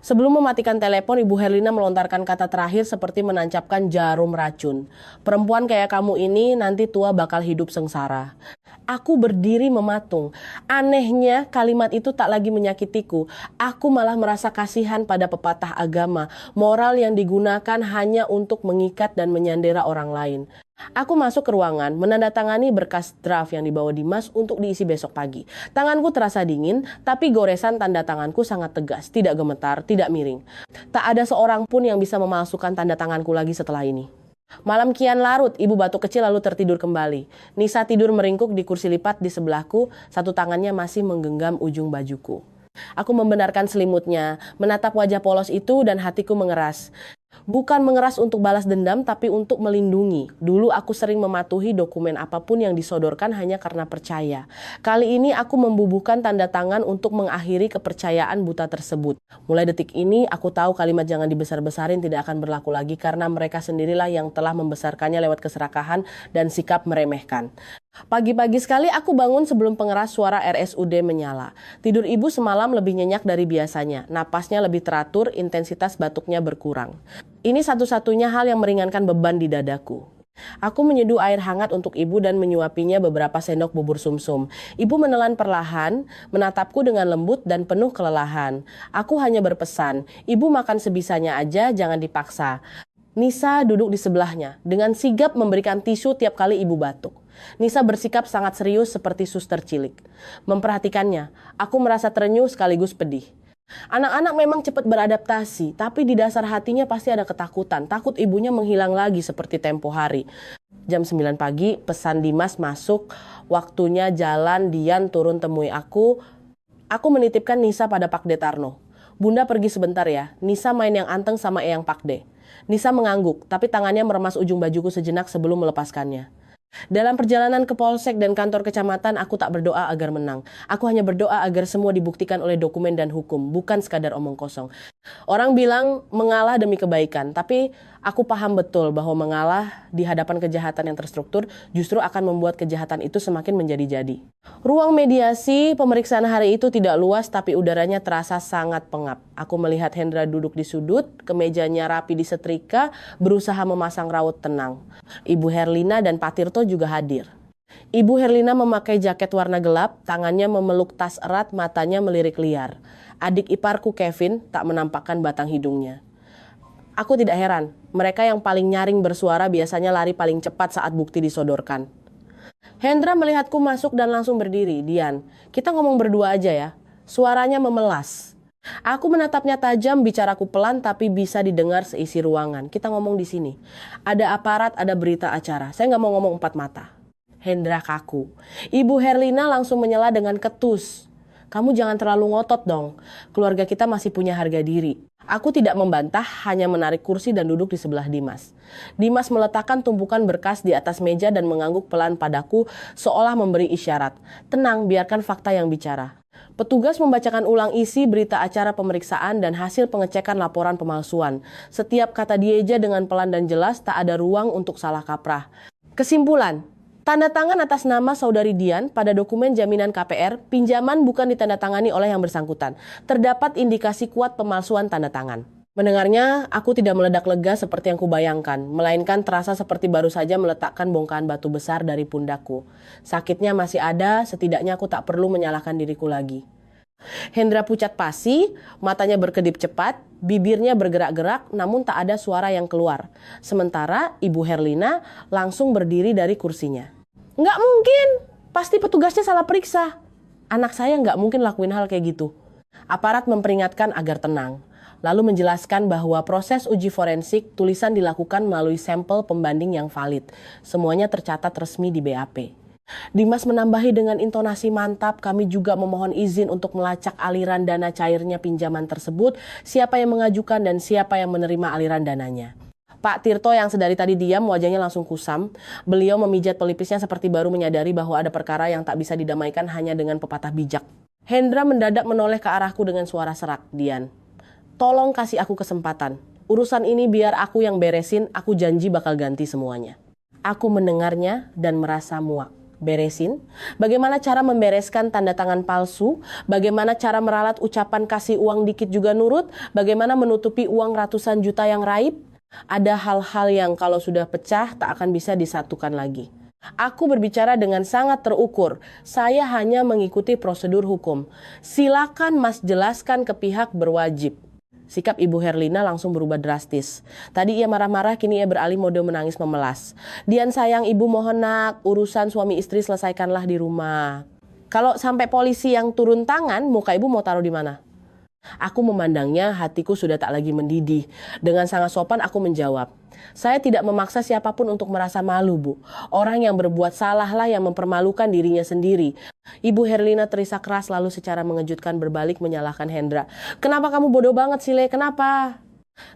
Speaker 1: Sebelum mematikan telepon, Ibu Herlina melontarkan kata terakhir seperti menancapkan jarum racun. "Perempuan kayak kamu ini nanti tua bakal hidup sengsara." Aku berdiri mematung. Anehnya kalimat itu tak lagi menyakitiku. Aku malah merasa kasihan pada pepatah agama. Moral yang digunakan hanya untuk mengikat dan menyandera orang lain. Aku masuk ke ruangan, menandatangani berkas draft yang dibawa Dimas untuk diisi besok pagi. Tanganku terasa dingin, tapi goresan tanda tanganku sangat tegas, tidak gemetar, tidak miring. Tak ada seorang pun yang bisa memalsukan tanda tanganku lagi setelah ini. Malam kian larut, ibu batuk kecil lalu tertidur kembali. Nisa tidur meringkuk di kursi lipat di sebelahku, satu tangannya masih menggenggam ujung bajuku. Aku membenarkan selimutnya, menatap wajah polos itu dan hatiku mengeras. Bukan mengeras untuk balas dendam, tapi untuk melindungi. Dulu aku sering mematuhi dokumen apapun yang disodorkan hanya karena percaya. Kali ini aku membubuhkan tanda tangan untuk mengakhiri kepercayaan buta tersebut. Mulai detik ini, aku tahu kalimat jangan dibesar-besarin tidak akan berlaku lagi karena mereka sendirilah yang telah membesarkannya lewat keserakahan dan sikap meremehkan. Pagi-pagi sekali aku bangun sebelum pengeras suara RSUD menyala. Tidur ibu semalam lebih nyenyak dari biasanya. Napasnya lebih teratur, intensitas batuknya berkurang. Ini satu-satunya hal yang meringankan beban di dadaku. Aku menyeduh air hangat untuk ibu dan menyuapinya beberapa sendok bubur sumsum. Ibu menelan perlahan, menatapku dengan lembut dan penuh kelelahan. Aku hanya berpesan, ibu makan sebisanya aja, jangan dipaksa. Nisa duduk di sebelahnya, dengan sigap memberikan tisu tiap kali ibu batuk. Nisa bersikap sangat serius seperti suster cilik. Memperhatikannya, aku merasa terenyuh sekaligus pedih. Anak-anak memang cepat beradaptasi, tapi di dasar hatinya pasti ada ketakutan. Takut ibunya menghilang lagi seperti tempo hari. Jam 9 pagi, pesan Dimas masuk. Waktunya jalan, Dian turun temui aku. Aku menitipkan Nisa pada Pak De Tarno. "Bunda pergi sebentar ya, Nisa main yang anteng sama Eyang Pak De." Nisa mengangguk, tapi tangannya meremas ujung bajuku sejenak sebelum melepaskannya. Dalam perjalanan ke polsek dan kantor kecamatan, aku tak berdoa agar menang. Aku hanya berdoa agar semua dibuktikan oleh dokumen dan hukum, bukan sekadar omong kosong. Orang bilang mengalah demi kebaikan, tapi Aku paham betul bahwa mengalah di hadapan kejahatan yang terstruktur justru akan membuat kejahatan itu semakin menjadi-jadi. Ruang mediasi pemeriksaan hari itu tidak luas tapi udaranya terasa sangat pengap. Aku melihat Hendra duduk di sudut, kemejanya rapi disetrika, berusaha memasang raut tenang. Ibu Herlina dan Pak Tirto juga hadir. Ibu Herlina memakai jaket warna gelap, tangannya memeluk tas erat, matanya melirik liar. Adik iparku Kevin tak menampakkan batang hidungnya. Aku tidak heran, mereka yang paling nyaring bersuara biasanya lari paling cepat saat bukti disodorkan. Hendra melihatku masuk dan langsung berdiri. Dian, kita ngomong berdua aja ya. Suaranya memelas. Aku menatapnya tajam, bicaraku pelan tapi bisa didengar seisi ruangan. Kita ngomong di sini. Ada aparat, ada berita acara. Saya nggak mau ngomong empat mata. Hendra kaku. Ibu Herlina langsung menyela dengan ketus. Kamu jangan terlalu ngotot dong. Keluarga kita masih punya harga diri. Aku tidak membantah, hanya menarik kursi dan duduk di sebelah Dimas. Dimas meletakkan tumpukan berkas di atas meja dan mengangguk pelan padaku seolah memberi isyarat. Tenang, biarkan fakta yang bicara. Petugas membacakan ulang isi berita acara pemeriksaan dan hasil pengecekan laporan pemalsuan. Setiap kata dieja dengan pelan dan jelas, tak ada ruang untuk salah kaprah. Kesimpulan. Tanda tangan atas nama Saudari Dian pada dokumen jaminan KPR, pinjaman bukan ditandatangani oleh yang bersangkutan. Terdapat indikasi kuat pemalsuan tanda tangan. Mendengarnya, aku tidak meledak lega seperti yang kubayangkan, melainkan terasa seperti baru saja meletakkan bongkahan batu besar dari pundakku. Sakitnya masih ada, setidaknya aku tak perlu menyalahkan diriku lagi. Hendra pucat pasi, matanya berkedip cepat, bibirnya bergerak-gerak namun tak ada suara yang keluar. Sementara Ibu Herlina langsung berdiri dari kursinya. Nggak mungkin, pasti petugasnya salah periksa. Anak saya nggak mungkin lakuin hal kayak gitu. Aparat memperingatkan agar tenang. Lalu menjelaskan bahwa proses uji forensik tulisan dilakukan melalui sampel pembanding yang valid. Semuanya tercatat resmi di BAP. Dimas menambahi dengan intonasi mantap, kami juga memohon izin untuk melacak aliran dana cairnya pinjaman tersebut, siapa yang mengajukan dan siapa yang menerima aliran dananya. Pak Tirto yang sedari tadi diam, wajahnya langsung kusam. Beliau memijat pelipisnya seperti baru menyadari bahwa ada perkara yang tak bisa didamaikan hanya dengan pepatah bijak. Hendra mendadak menoleh ke arahku dengan suara serak. Dian, tolong kasih aku kesempatan. Urusan ini biar aku yang beresin, aku janji bakal ganti semuanya. Aku mendengarnya dan merasa muak. Beresin? Bagaimana cara membereskan tanda tangan palsu? Bagaimana cara meralat ucapan kasih uang dikit juga nurut? Bagaimana menutupi uang ratusan juta yang raib? Ada hal-hal yang kalau sudah pecah tak akan bisa disatukan lagi. Aku berbicara dengan sangat terukur. Saya hanya mengikuti prosedur hukum. Silakan Mas jelaskan ke pihak berwajib. Sikap Ibu Herlina langsung berubah drastis. Tadi ia marah-marah, kini ia beralih mode menangis memelas. Dian sayang ibu, mohon nak, urusan suami istri selesaikanlah di rumah. Kalau sampai polisi yang turun tangan, muka ibu mau taruh di mana? Aku memandangnya, hatiku sudah tak lagi mendidih. Dengan sangat sopan aku menjawab, saya tidak memaksa siapapun untuk merasa malu, Bu. Orang yang berbuat salahlah yang mempermalukan dirinya sendiri. Ibu Herlina terisak keras lalu secara mengejutkan berbalik menyalahkan Hendra. Kenapa kamu bodoh banget sih, Le? Kenapa?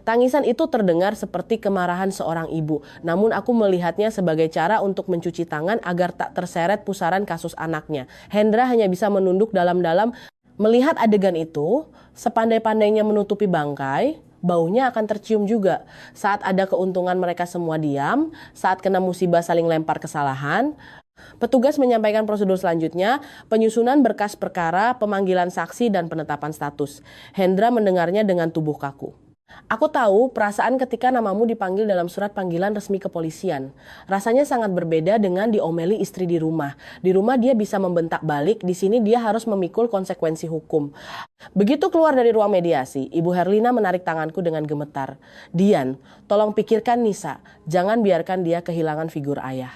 Speaker 1: Tangisan itu terdengar seperti kemarahan seorang ibu. Namun aku melihatnya sebagai cara untuk mencuci tangan agar tak terseret pusaran kasus anaknya. Hendra hanya bisa menunduk dalam-dalam. Melihat adegan itu, sepandai-pandainya menutupi bangkai, baunya akan tercium juga. Saat ada keuntungan mereka semua diam, saat kena musibah saling lempar kesalahan. Petugas menyampaikan prosedur selanjutnya, penyusunan berkas perkara, pemanggilan saksi, dan penetapan status. Hendra mendengarnya dengan tubuh kaku. Aku tahu perasaan ketika namamu dipanggil dalam surat panggilan resmi kepolisian. Rasanya sangat berbeda dengan diomeli istri di rumah. Di rumah dia bisa membentak balik, di sini dia harus memikul konsekuensi hukum. Begitu keluar dari ruang mediasi, Ibu Herlina menarik tanganku dengan gemetar. Dian, tolong pikirkan Nisa, jangan biarkan dia kehilangan figur ayah.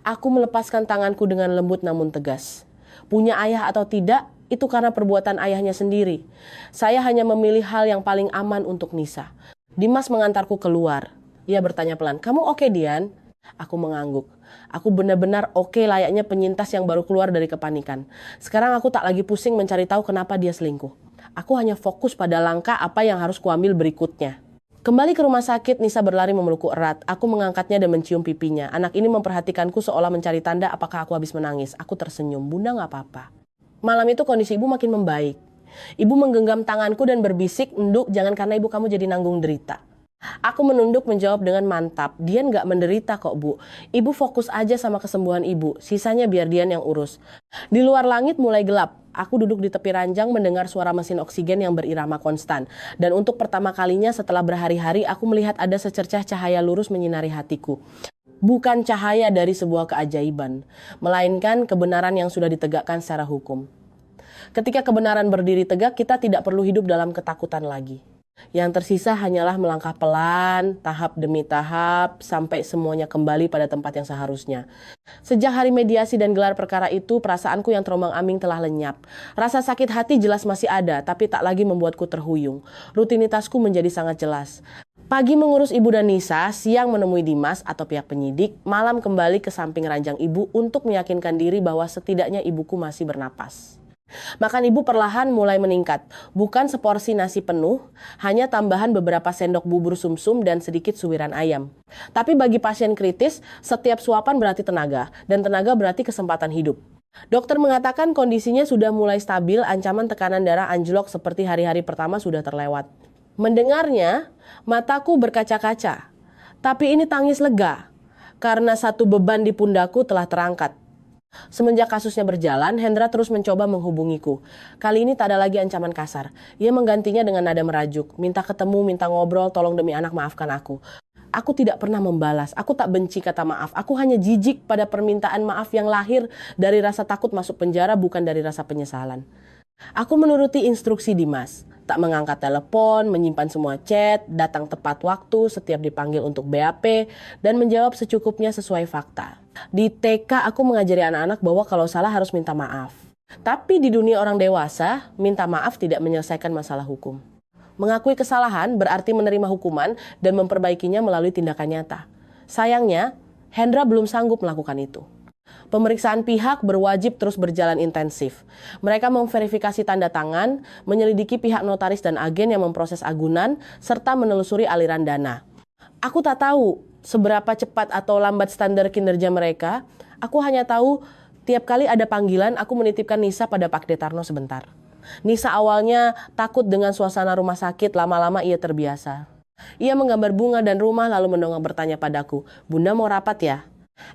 Speaker 1: Aku melepaskan tanganku dengan lembut namun tegas. Punya ayah atau tidak, itu karena perbuatan ayahnya sendiri. Saya hanya memilih hal yang paling aman untuk Nisa. Dimas mengantarku keluar. Ia bertanya pelan, kamu oke, Dian? Aku mengangguk. Aku benar-benar oke layaknya penyintas yang baru keluar dari kepanikan. Sekarang aku tak lagi pusing mencari tahu kenapa dia selingkuh. Aku hanya fokus pada langkah apa yang harus kuambil berikutnya. Kembali ke rumah sakit, Nisa berlari memelukku erat. Aku mengangkatnya dan mencium pipinya. Anak ini memperhatikanku seolah mencari tanda apakah aku habis menangis. Aku tersenyum, Bunda gak apa-apa. Malam itu kondisi ibu makin membaik. Ibu menggenggam tanganku dan berbisik, Nduk, jangan karena ibu kamu jadi nanggung derita. Aku menunduk menjawab dengan mantap. Dian gak menderita kok, Bu. Ibu fokus aja sama kesembuhan ibu. Sisanya biar Dian yang urus. Di luar langit mulai gelap. Aku duduk di tepi ranjang mendengar suara mesin oksigen yang berirama konstan. Dan untuk pertama kalinya setelah berhari-hari aku melihat ada secercah cahaya lurus menyinari hatiku. Bukan cahaya dari sebuah keajaiban, melainkan kebenaran yang sudah ditegakkan secara hukum. Ketika kebenaran berdiri tegak, kita tidak perlu hidup dalam ketakutan lagi. Yang tersisa hanyalah melangkah pelan, tahap demi tahap, sampai semuanya kembali pada tempat yang seharusnya. Sejak hari mediasi dan gelar perkara itu, perasaanku yang terombang-ambing telah lenyap. Rasa sakit hati jelas masih ada, tapi tak lagi membuatku terhuyung. Rutinitasku menjadi sangat jelas. Pagi mengurus ibu dan Nisa, siang menemui Dimas atau pihak penyidik, malam kembali ke samping ranjang ibu untuk meyakinkan diri bahwa setidaknya ibuku masih bernapas. Makan ibu perlahan mulai meningkat, bukan seporsi nasi penuh, hanya tambahan beberapa sendok bubur sumsum dan sedikit suwiran ayam. Tapi bagi pasien kritis, setiap suapan berarti tenaga, dan tenaga berarti kesempatan hidup. Dokter mengatakan kondisinya sudah mulai stabil, ancaman tekanan darah anjlok seperti hari-hari pertama sudah terlewat. Mendengarnya, mataku berkaca-kaca. Tapi ini tangis lega, karena satu beban di pundakku telah terangkat. Semenjak kasusnya berjalan, Hendra terus mencoba menghubungiku. Kali ini tak ada lagi ancaman kasar. Ia menggantinya dengan nada merajuk. Minta ketemu, minta ngobrol, tolong demi anak maafkan aku. Aku tidak pernah membalas. Aku tak benci kata maaf. Aku hanya jijik pada permintaan maaf yang lahir dari rasa takut masuk penjara, bukan dari rasa penyesalan. Aku menuruti instruksi Dimas. Tak mengangkat telepon, menyimpan semua chat, datang tepat waktu setiap dipanggil untuk BAP, dan menjawab secukupnya sesuai fakta. Di TK aku mengajari anak-anak bahwa kalau salah harus minta maaf. Tapi di dunia orang dewasa, minta maaf tidak menyelesaikan masalah hukum. Mengakui kesalahan berarti menerima hukuman dan memperbaikinya melalui tindakan nyata. Sayangnya, Hendra belum sanggup melakukan itu. Pemeriksaan pihak berwajib terus berjalan intensif. Mereka memverifikasi tanda tangan, menyelidiki pihak notaris dan agen yang memproses agunan, serta menelusuri aliran dana. Aku tak tahu seberapa cepat atau lambat standar kinerja mereka. Aku hanya tahu tiap kali ada panggilan, aku menitipkan Nisa pada Pak Detarno sebentar. Nisa awalnya takut dengan suasana rumah sakit, lama-lama ia terbiasa. Ia menggambar bunga dan rumah lalu mendongak bertanya padaku, "Bunda mau rapat ya?"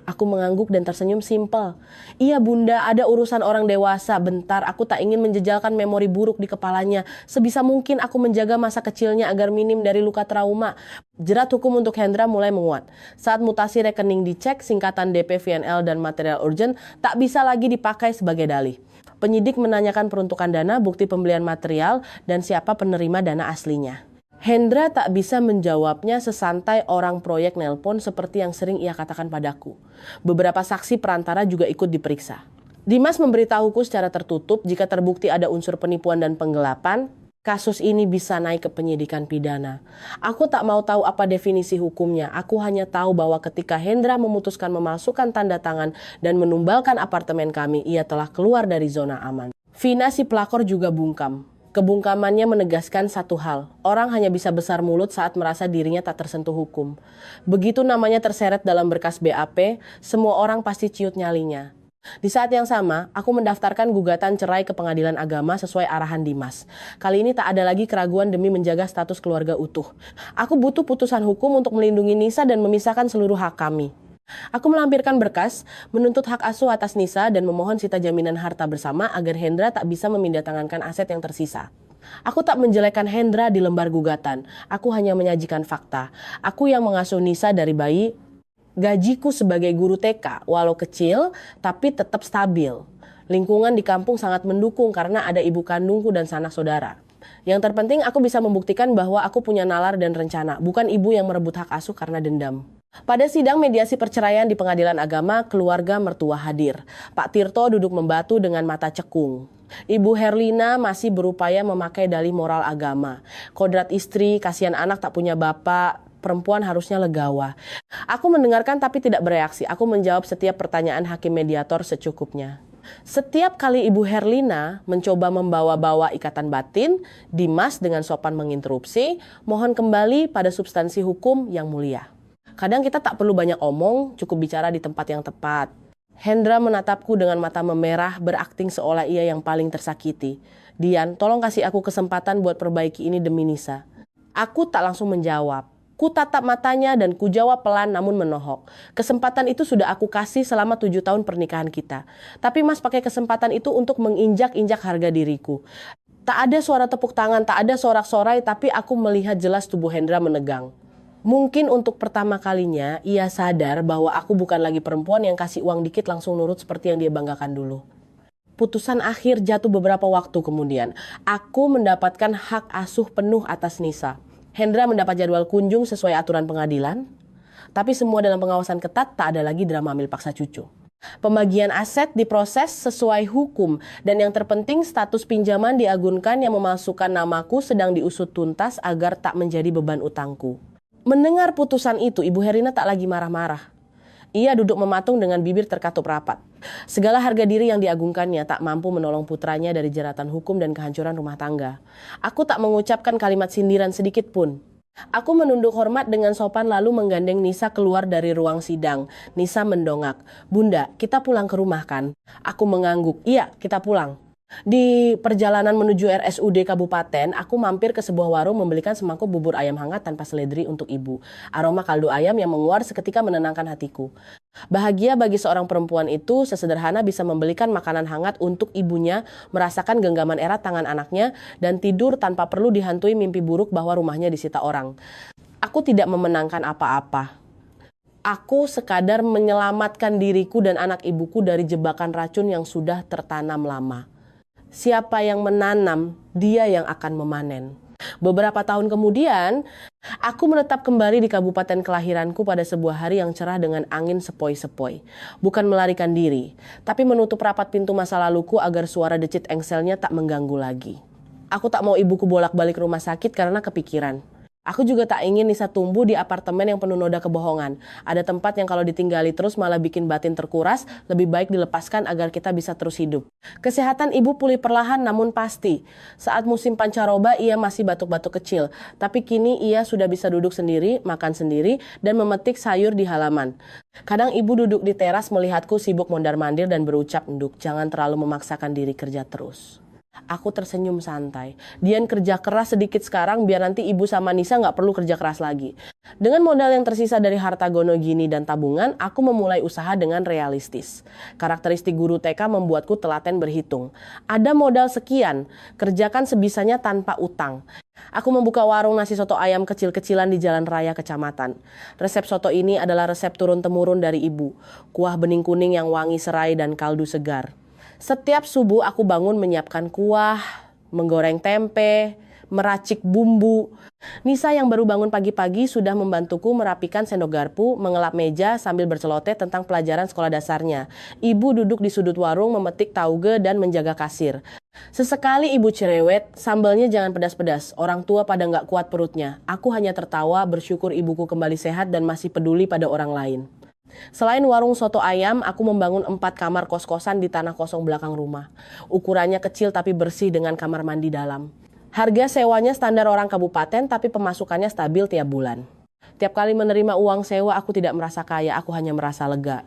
Speaker 1: Aku mengangguk dan tersenyum simpel. "Iya bunda, ada urusan orang dewasa. Bentar, aku tak ingin menjejalkan memori buruk di kepalanya. Sebisa mungkin aku menjaga masa kecilnya agar minim dari luka trauma." Jerat hukum untuk Hendra mulai menguat. Saat mutasi rekening dicek, singkatan DP VNL dan material urgent tak bisa lagi dipakai sebagai dalih. Penyidik menanyakan peruntukan dana, bukti pembelian material, dan siapa penerima dana aslinya. Hendra tak bisa menjawabnya sesantai orang proyek nelpon seperti yang sering ia katakan padaku. Beberapa saksi perantara juga ikut diperiksa. Dimas memberitahuku secara tertutup jika terbukti ada unsur penipuan dan penggelapan, kasus ini bisa naik ke penyidikan pidana. Aku tak mau tahu apa definisi hukumnya. Aku hanya tahu bahwa ketika Hendra memutuskan memasukkan tanda tangan dan menumbalkan apartemen kami, ia telah keluar dari zona aman. Vina si pelakor juga bungkam. Kebungkamannya menegaskan satu hal, orang hanya bisa besar mulut saat merasa dirinya tak tersentuh hukum. Begitu namanya terseret dalam berkas BAP, semua orang pasti ciut nyalinya. Di saat yang sama, aku mendaftarkan gugatan cerai ke pengadilan agama sesuai arahan Dimas. Kali ini tak ada lagi keraguan demi menjaga status keluarga utuh. Aku butuh putusan hukum untuk melindungi Nisa dan memisahkan seluruh hak kami. Aku melampirkan berkas, menuntut hak asuh atas Nisa dan memohon sita jaminan harta bersama agar Hendra tak bisa memindahtangkan aset yang tersisa. Aku tak menjelekkan Hendra di lembar gugatan, aku hanya menyajikan fakta. Aku yang mengasuh Nisa dari bayi, gajiku sebagai guru TK, walau kecil tapi tetap stabil. Lingkungan di kampung sangat mendukung karena ada ibu kandungku dan sanak saudara. Yang terpenting aku bisa membuktikan bahwa aku punya nalar dan rencana, bukan ibu yang merebut hak asuh karena dendam. Pada sidang mediasi perceraian di pengadilan agama, keluarga mertua hadir. Pak Tirto duduk membatu dengan mata cekung. Ibu Herlina masih berupaya memakai dalih moral agama. Kodrat istri, kasihan anak tak punya bapak, perempuan harusnya legawa. Aku mendengarkan tapi tidak bereaksi. Aku menjawab setiap pertanyaan hakim mediator secukupnya. Setiap kali Ibu Herlina mencoba membawa-bawa ikatan batin, Dimas dengan sopan menginterupsi, mohon kembali pada substansi hukum yang mulia. Kadang kita tak perlu banyak omong, cukup bicara di tempat yang tepat. Hendra menatapku dengan mata memerah, berakting seolah ia yang paling tersakiti. "Dian, tolong kasih aku kesempatan buat perbaiki ini demi Nisa." Aku tak langsung menjawab. Ku tatap matanya dan ku jawab pelan namun menohok. Kesempatan itu sudah aku kasih selama 7 tahun pernikahan kita. Tapi Mas pakai kesempatan itu untuk menginjak-injak harga diriku. Tak ada suara tepuk tangan, tak ada sorak-sorai, tapi aku melihat jelas tubuh Hendra menegang. Mungkin untuk pertama kalinya ia sadar bahwa aku bukan lagi perempuan yang kasih uang dikit langsung nurut seperti yang dia banggakan dulu. Putusan akhir jatuh beberapa waktu kemudian. Aku mendapatkan hak asuh penuh atas Nisa. Hendra mendapat jadwal kunjung sesuai aturan pengadilan. Tapi semua dalam pengawasan ketat, tak ada lagi drama ambil paksa cucu. Pembagian aset diproses sesuai hukum. Dan yang terpenting status pinjaman diagunkan yang memasukkan namaku sedang diusut tuntas agar tak menjadi beban utangku. Mendengar putusan itu, Ibu Herlina tak lagi marah-marah. Ia duduk mematung dengan bibir terkatup rapat. Segala harga diri yang diagungkannya tak mampu menolong putranya dari jeratan hukum dan kehancuran rumah tangga. Aku tak mengucapkan kalimat sindiran sedikit pun. Aku menunduk hormat dengan sopan lalu menggandeng Nisa keluar dari ruang sidang. Nisa mendongak. "Bunda, kita pulang ke rumah kan?" Aku mengangguk. "Iya, kita pulang." Di perjalanan menuju RSUD Kabupaten, aku mampir ke sebuah warung membelikan semangkuk bubur ayam hangat tanpa seledri untuk ibu. Aroma kaldu ayam yang menguar seketika menenangkan hatiku. Bahagia bagi seorang perempuan itu sesederhana bisa membelikan makanan hangat untuk ibunya, merasakan genggaman erat tangan anaknya, dan tidur tanpa perlu dihantui mimpi buruk bahwa rumahnya disita orang. Aku tidak memenangkan apa-apa. Aku sekadar menyelamatkan diriku dan anak ibuku dari jebakan racun yang sudah tertanam lama. Siapa yang menanam, dia yang akan memanen. Beberapa tahun kemudian, aku menetap kembali di kabupaten kelahiranku pada sebuah hari yang cerah dengan angin sepoi-sepoi. Bukan melarikan diri, tapi menutup rapat pintu masa laluku agar suara decit engselnya tak mengganggu lagi. Aku tak mau ibuku bolak-balik rumah sakit karena kepikiran. Aku juga tak ingin Nisa tumbuh di apartemen yang penuh noda kebohongan. Ada tempat yang kalau ditinggali terus malah bikin batin terkuras, lebih baik dilepaskan agar kita bisa terus hidup. Kesehatan ibu pulih perlahan namun pasti. Saat musim pancaroba ia masih batuk-batuk kecil, tapi kini ia sudah bisa duduk sendiri, makan sendiri, dan memetik sayur di halaman. Kadang ibu duduk di teras melihatku sibuk mondar-mandir dan berucap, "Nduk, jangan terlalu memaksakan diri kerja terus." Aku tersenyum santai. Dian kerja keras sedikit sekarang biar nanti ibu sama Nisa nggak perlu kerja keras lagi. Dengan modal yang tersisa dari harta gono gini dan tabungan, aku memulai usaha dengan realistis. Karakteristik guru TK membuatku telaten berhitung. Ada modal sekian, kerjakan sebisanya tanpa utang. Aku membuka warung nasi soto ayam kecil-kecilan di jalan raya kecamatan. Resep soto ini adalah resep turun-temurun dari ibu. Kuah bening kuning yang wangi serai dan kaldu segar. Setiap subuh aku bangun menyiapkan kuah, menggoreng tempe, meracik bumbu. Nisa yang baru bangun pagi-pagi sudah membantuku merapikan sendok garpu, mengelap meja sambil berceloteh tentang pelajaran sekolah dasarnya. Ibu duduk di sudut warung memetik tauge dan menjaga kasir. Sesekali ibu cerewet, sambalnya jangan pedas-pedas, orang tua pada nggak kuat perutnya. Aku hanya tertawa bersyukur ibuku kembali sehat dan masih peduli pada orang lain. Selain warung soto ayam, aku membangun 4 kamar kos-kosan di tanah kosong belakang rumah. Ukurannya kecil tapi bersih dengan kamar mandi dalam. Harga sewanya standar orang kabupaten tapi pemasukannya stabil tiap bulan. Tiap kali menerima uang sewa aku tidak merasa kaya, aku hanya merasa lega.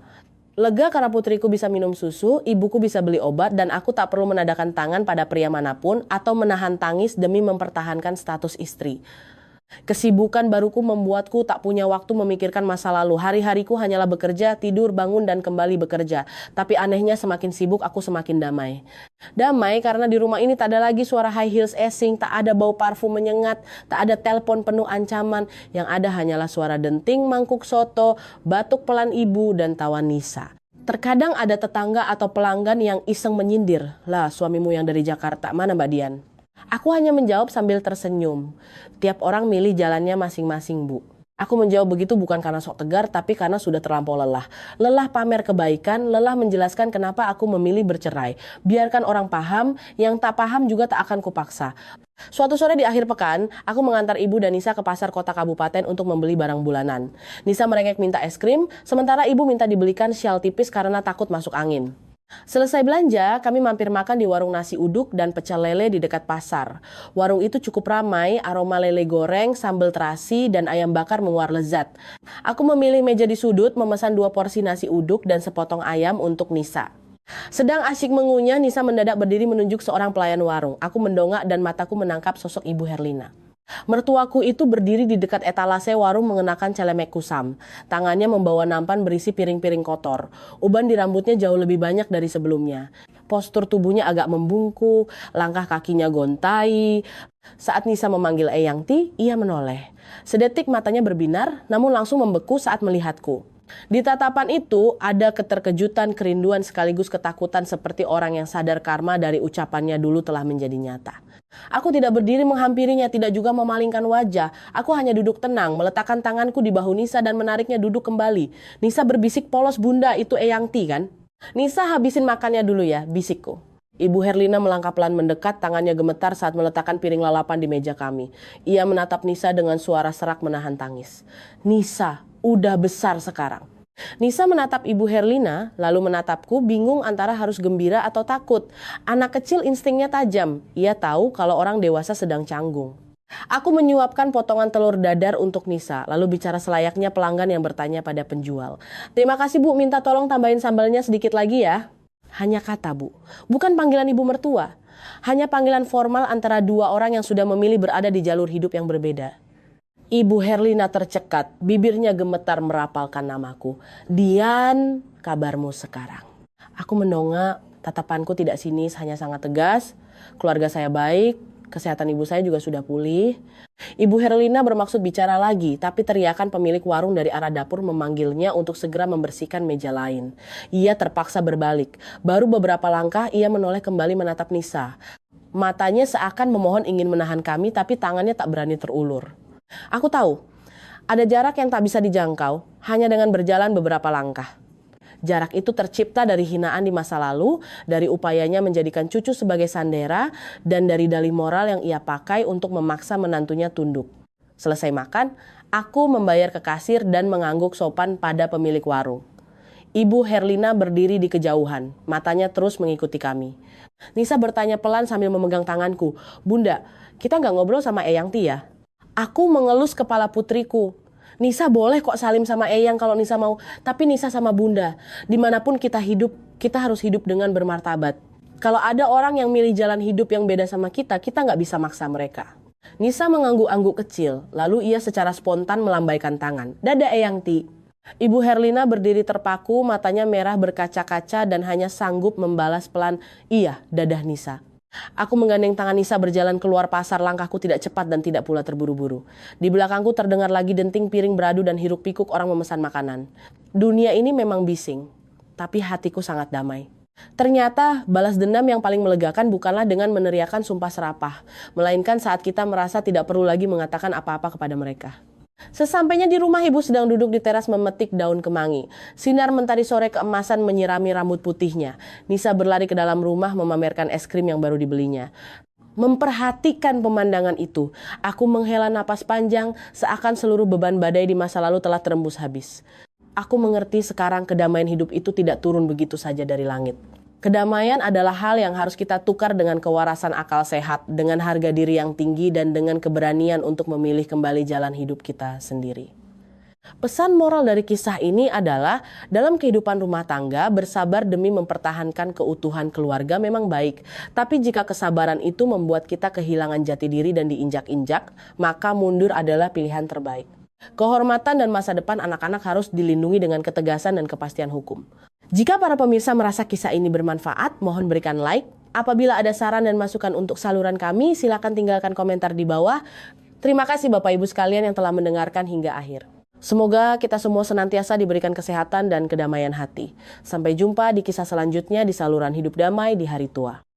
Speaker 1: Lega karena putriku bisa minum susu, ibuku bisa beli obat, dan aku tak perlu menadakan tangan pada pria manapun atau menahan tangis demi mempertahankan status istri. Kesibukan baruku membuatku tak punya waktu memikirkan masa lalu. Hari-hariku hanyalah bekerja, tidur, bangun, dan kembali bekerja. Tapi anehnya semakin sibuk aku semakin damai. Damai karena di rumah ini tak ada lagi suara high heels esing, tak ada bau parfum menyengat, tak ada telepon penuh ancaman. Yang ada hanyalah suara denting mangkuk soto, batuk pelan ibu, dan tawa Nisa. Terkadang ada tetangga atau pelanggan yang iseng menyindir. "Lah, suamimu yang dari Jakarta, mana Mbak Dian?" Aku hanya menjawab sambil tersenyum. Tiap orang milih jalannya masing-masing, Bu. Aku menjawab begitu bukan karena sok tegar, tapi karena sudah terlampau lelah. Lelah pamer kebaikan, lelah menjelaskan kenapa aku memilih bercerai. Biarkan orang paham, yang tak paham juga tak akan kupaksa. Suatu sore di akhir pekan, aku mengantar ibu dan Nisa ke pasar kota kabupaten untuk membeli barang bulanan. Nisa merengek minta es krim, sementara ibu minta dibelikan syal tipis karena takut masuk angin. Selesai belanja, kami mampir makan di warung nasi uduk dan pecel lele di dekat pasar. Warung itu cukup ramai, aroma lele goreng, sambal terasi, dan ayam bakar menguar lezat. Aku memilih meja di sudut, memesan 2 porsi nasi uduk dan sepotong ayam untuk Nisa. Sedang asyik mengunyah, Nisa mendadak berdiri menunjuk seorang pelayan warung. Aku mendongak dan mataku menangkap sosok Ibu Herlina. Mertuaku itu berdiri di dekat etalase warung mengenakan celemek kusam. Tangannya membawa nampan berisi piring-piring kotor. Uban di rambutnya jauh lebih banyak dari sebelumnya. Postur tubuhnya agak membungkuk, langkah kakinya gontai. Saat Nisa memanggil Eyangti, ia menoleh. Sedetik matanya berbinar, namun langsung membeku saat melihatku. Di tatapan itu ada keterkejutan, kerinduan sekaligus ketakutan seperti orang yang sadar karma dari ucapannya dulu telah menjadi nyata. Aku tidak berdiri menghampirinya, tidak juga memalingkan wajah. Aku hanya duduk tenang, meletakkan tanganku di bahu Nisa dan menariknya duduk kembali. Nisa berbisik polos, "Bunda, itu Eyangti kan?" "Nisa, habisin makannya dulu ya," bisikku. Ibu Herlina melangkah pelan mendekat, tangannya gemetar saat meletakkan piring lalapan di meja kami. Ia menatap Nisa dengan suara serak menahan tangis. "Nisa, udah besar sekarang." Nisa menatap Ibu Herlina, lalu menatapku, bingung antara harus gembira atau takut. Anak kecil instingnya tajam. Ia tahu kalau orang dewasa sedang canggung. Aku menyuapkan potongan telur dadar untuk Nisa, lalu bicara selayaknya pelanggan yang bertanya pada penjual. "Terima kasih Bu, minta tolong tambahin sambalnya sedikit lagi ya." Hanya kata Bu, bukan panggilan ibu mertua. Hanya panggilan formal antara dua orang yang sudah memilih berada di jalur hidup yang berbeda. Ibu Herlina tercekat, bibirnya gemetar merapalkan namaku. "Dian, kabarmu sekarang?" Aku mendongak, tatapanku tidak sinis, hanya sangat tegas. Keluarga saya baik, kesehatan ibu saya juga sudah pulih. Ibu Herlina bermaksud bicara lagi, tapi teriakan pemilik warung dari arah dapur memanggilnya untuk segera membersihkan meja lain. Ia terpaksa berbalik. Baru beberapa langkah ia menoleh kembali menatap Nisa. Matanya seakan memohon ingin menahan kami, tapi tangannya tak berani terulur. Aku tahu, ada jarak yang tak bisa dijangkau hanya dengan berjalan beberapa langkah. Jarak itu tercipta dari hinaan di masa lalu, dari upayanya menjadikan cucu sebagai sandera, dan dari dalih moral yang ia pakai untuk memaksa menantunya tunduk. Selesai makan, aku membayar ke kasir dan mengangguk sopan pada pemilik warung. Ibu Herlina berdiri di kejauhan, matanya terus mengikuti kami. Nisa bertanya pelan sambil memegang tanganku, "Bunda, kita nggak ngobrol sama Eyangti ya?" Aku mengelus kepala putriku. "Nisa boleh kok salim sama Eyang kalau Nisa mau, tapi Nisa sama Bunda. Dimanapun kita hidup, kita harus hidup dengan bermartabat. Kalau ada orang yang milih jalan hidup yang beda sama kita nggak bisa maksa mereka." Nisa mengangguk-angguk kecil, lalu ia secara spontan melambaikan tangan. "Dadah Eyangti." Ibu Herlina berdiri terpaku, matanya merah berkaca-kaca dan hanya sanggup membalas pelan, "Iya, dadah Nisa." Aku menggandeng tangan Nisa berjalan keluar pasar, langkahku tidak cepat dan tidak pula terburu-buru. Di belakangku terdengar lagi denting piring beradu dan hiruk-pikuk orang memesan makanan. Dunia ini memang bising, tapi hatiku sangat damai. Ternyata balas dendam yang paling melegakan bukanlah dengan meneriakan sumpah serapah, melainkan saat kita merasa tidak perlu lagi mengatakan apa-apa kepada mereka. Sesampainya di rumah, ibu sedang duduk di teras memetik daun kemangi. Sinar mentari sore keemasan menyirami rambut putihnya. Nisa berlari ke dalam rumah memamerkan es krim yang baru dibelinya. Memperhatikan pemandangan itu, aku menghela napas panjang seakan seluruh beban badai di masa lalu telah terembus habis. Aku mengerti sekarang kedamaian hidup itu tidak turun begitu saja dari langit. Kedamaian adalah hal yang harus kita tukar dengan kewarasan akal sehat, dengan harga diri yang tinggi, dan dengan keberanian untuk memilih kembali jalan hidup kita sendiri. Pesan moral dari kisah ini adalah, dalam kehidupan rumah tangga, bersabar demi mempertahankan keutuhan keluarga memang baik. Tapi jika kesabaran itu membuat kita kehilangan jati diri dan diinjak-injak, maka mundur adalah pilihan terbaik. Kehormatan dan masa depan anak-anak harus dilindungi dengan ketegasan dan kepastian hukum. Jika para pemirsa merasa kisah ini bermanfaat, mohon berikan like. Apabila ada saran dan masukan untuk saluran kami, silakan tinggalkan komentar di bawah. Terima kasih Bapak Ibu sekalian yang telah mendengarkan hingga akhir. Semoga kita semua senantiasa diberikan kesehatan dan kedamaian hati. Sampai jumpa di kisah selanjutnya di saluran hidup damai di hari tua.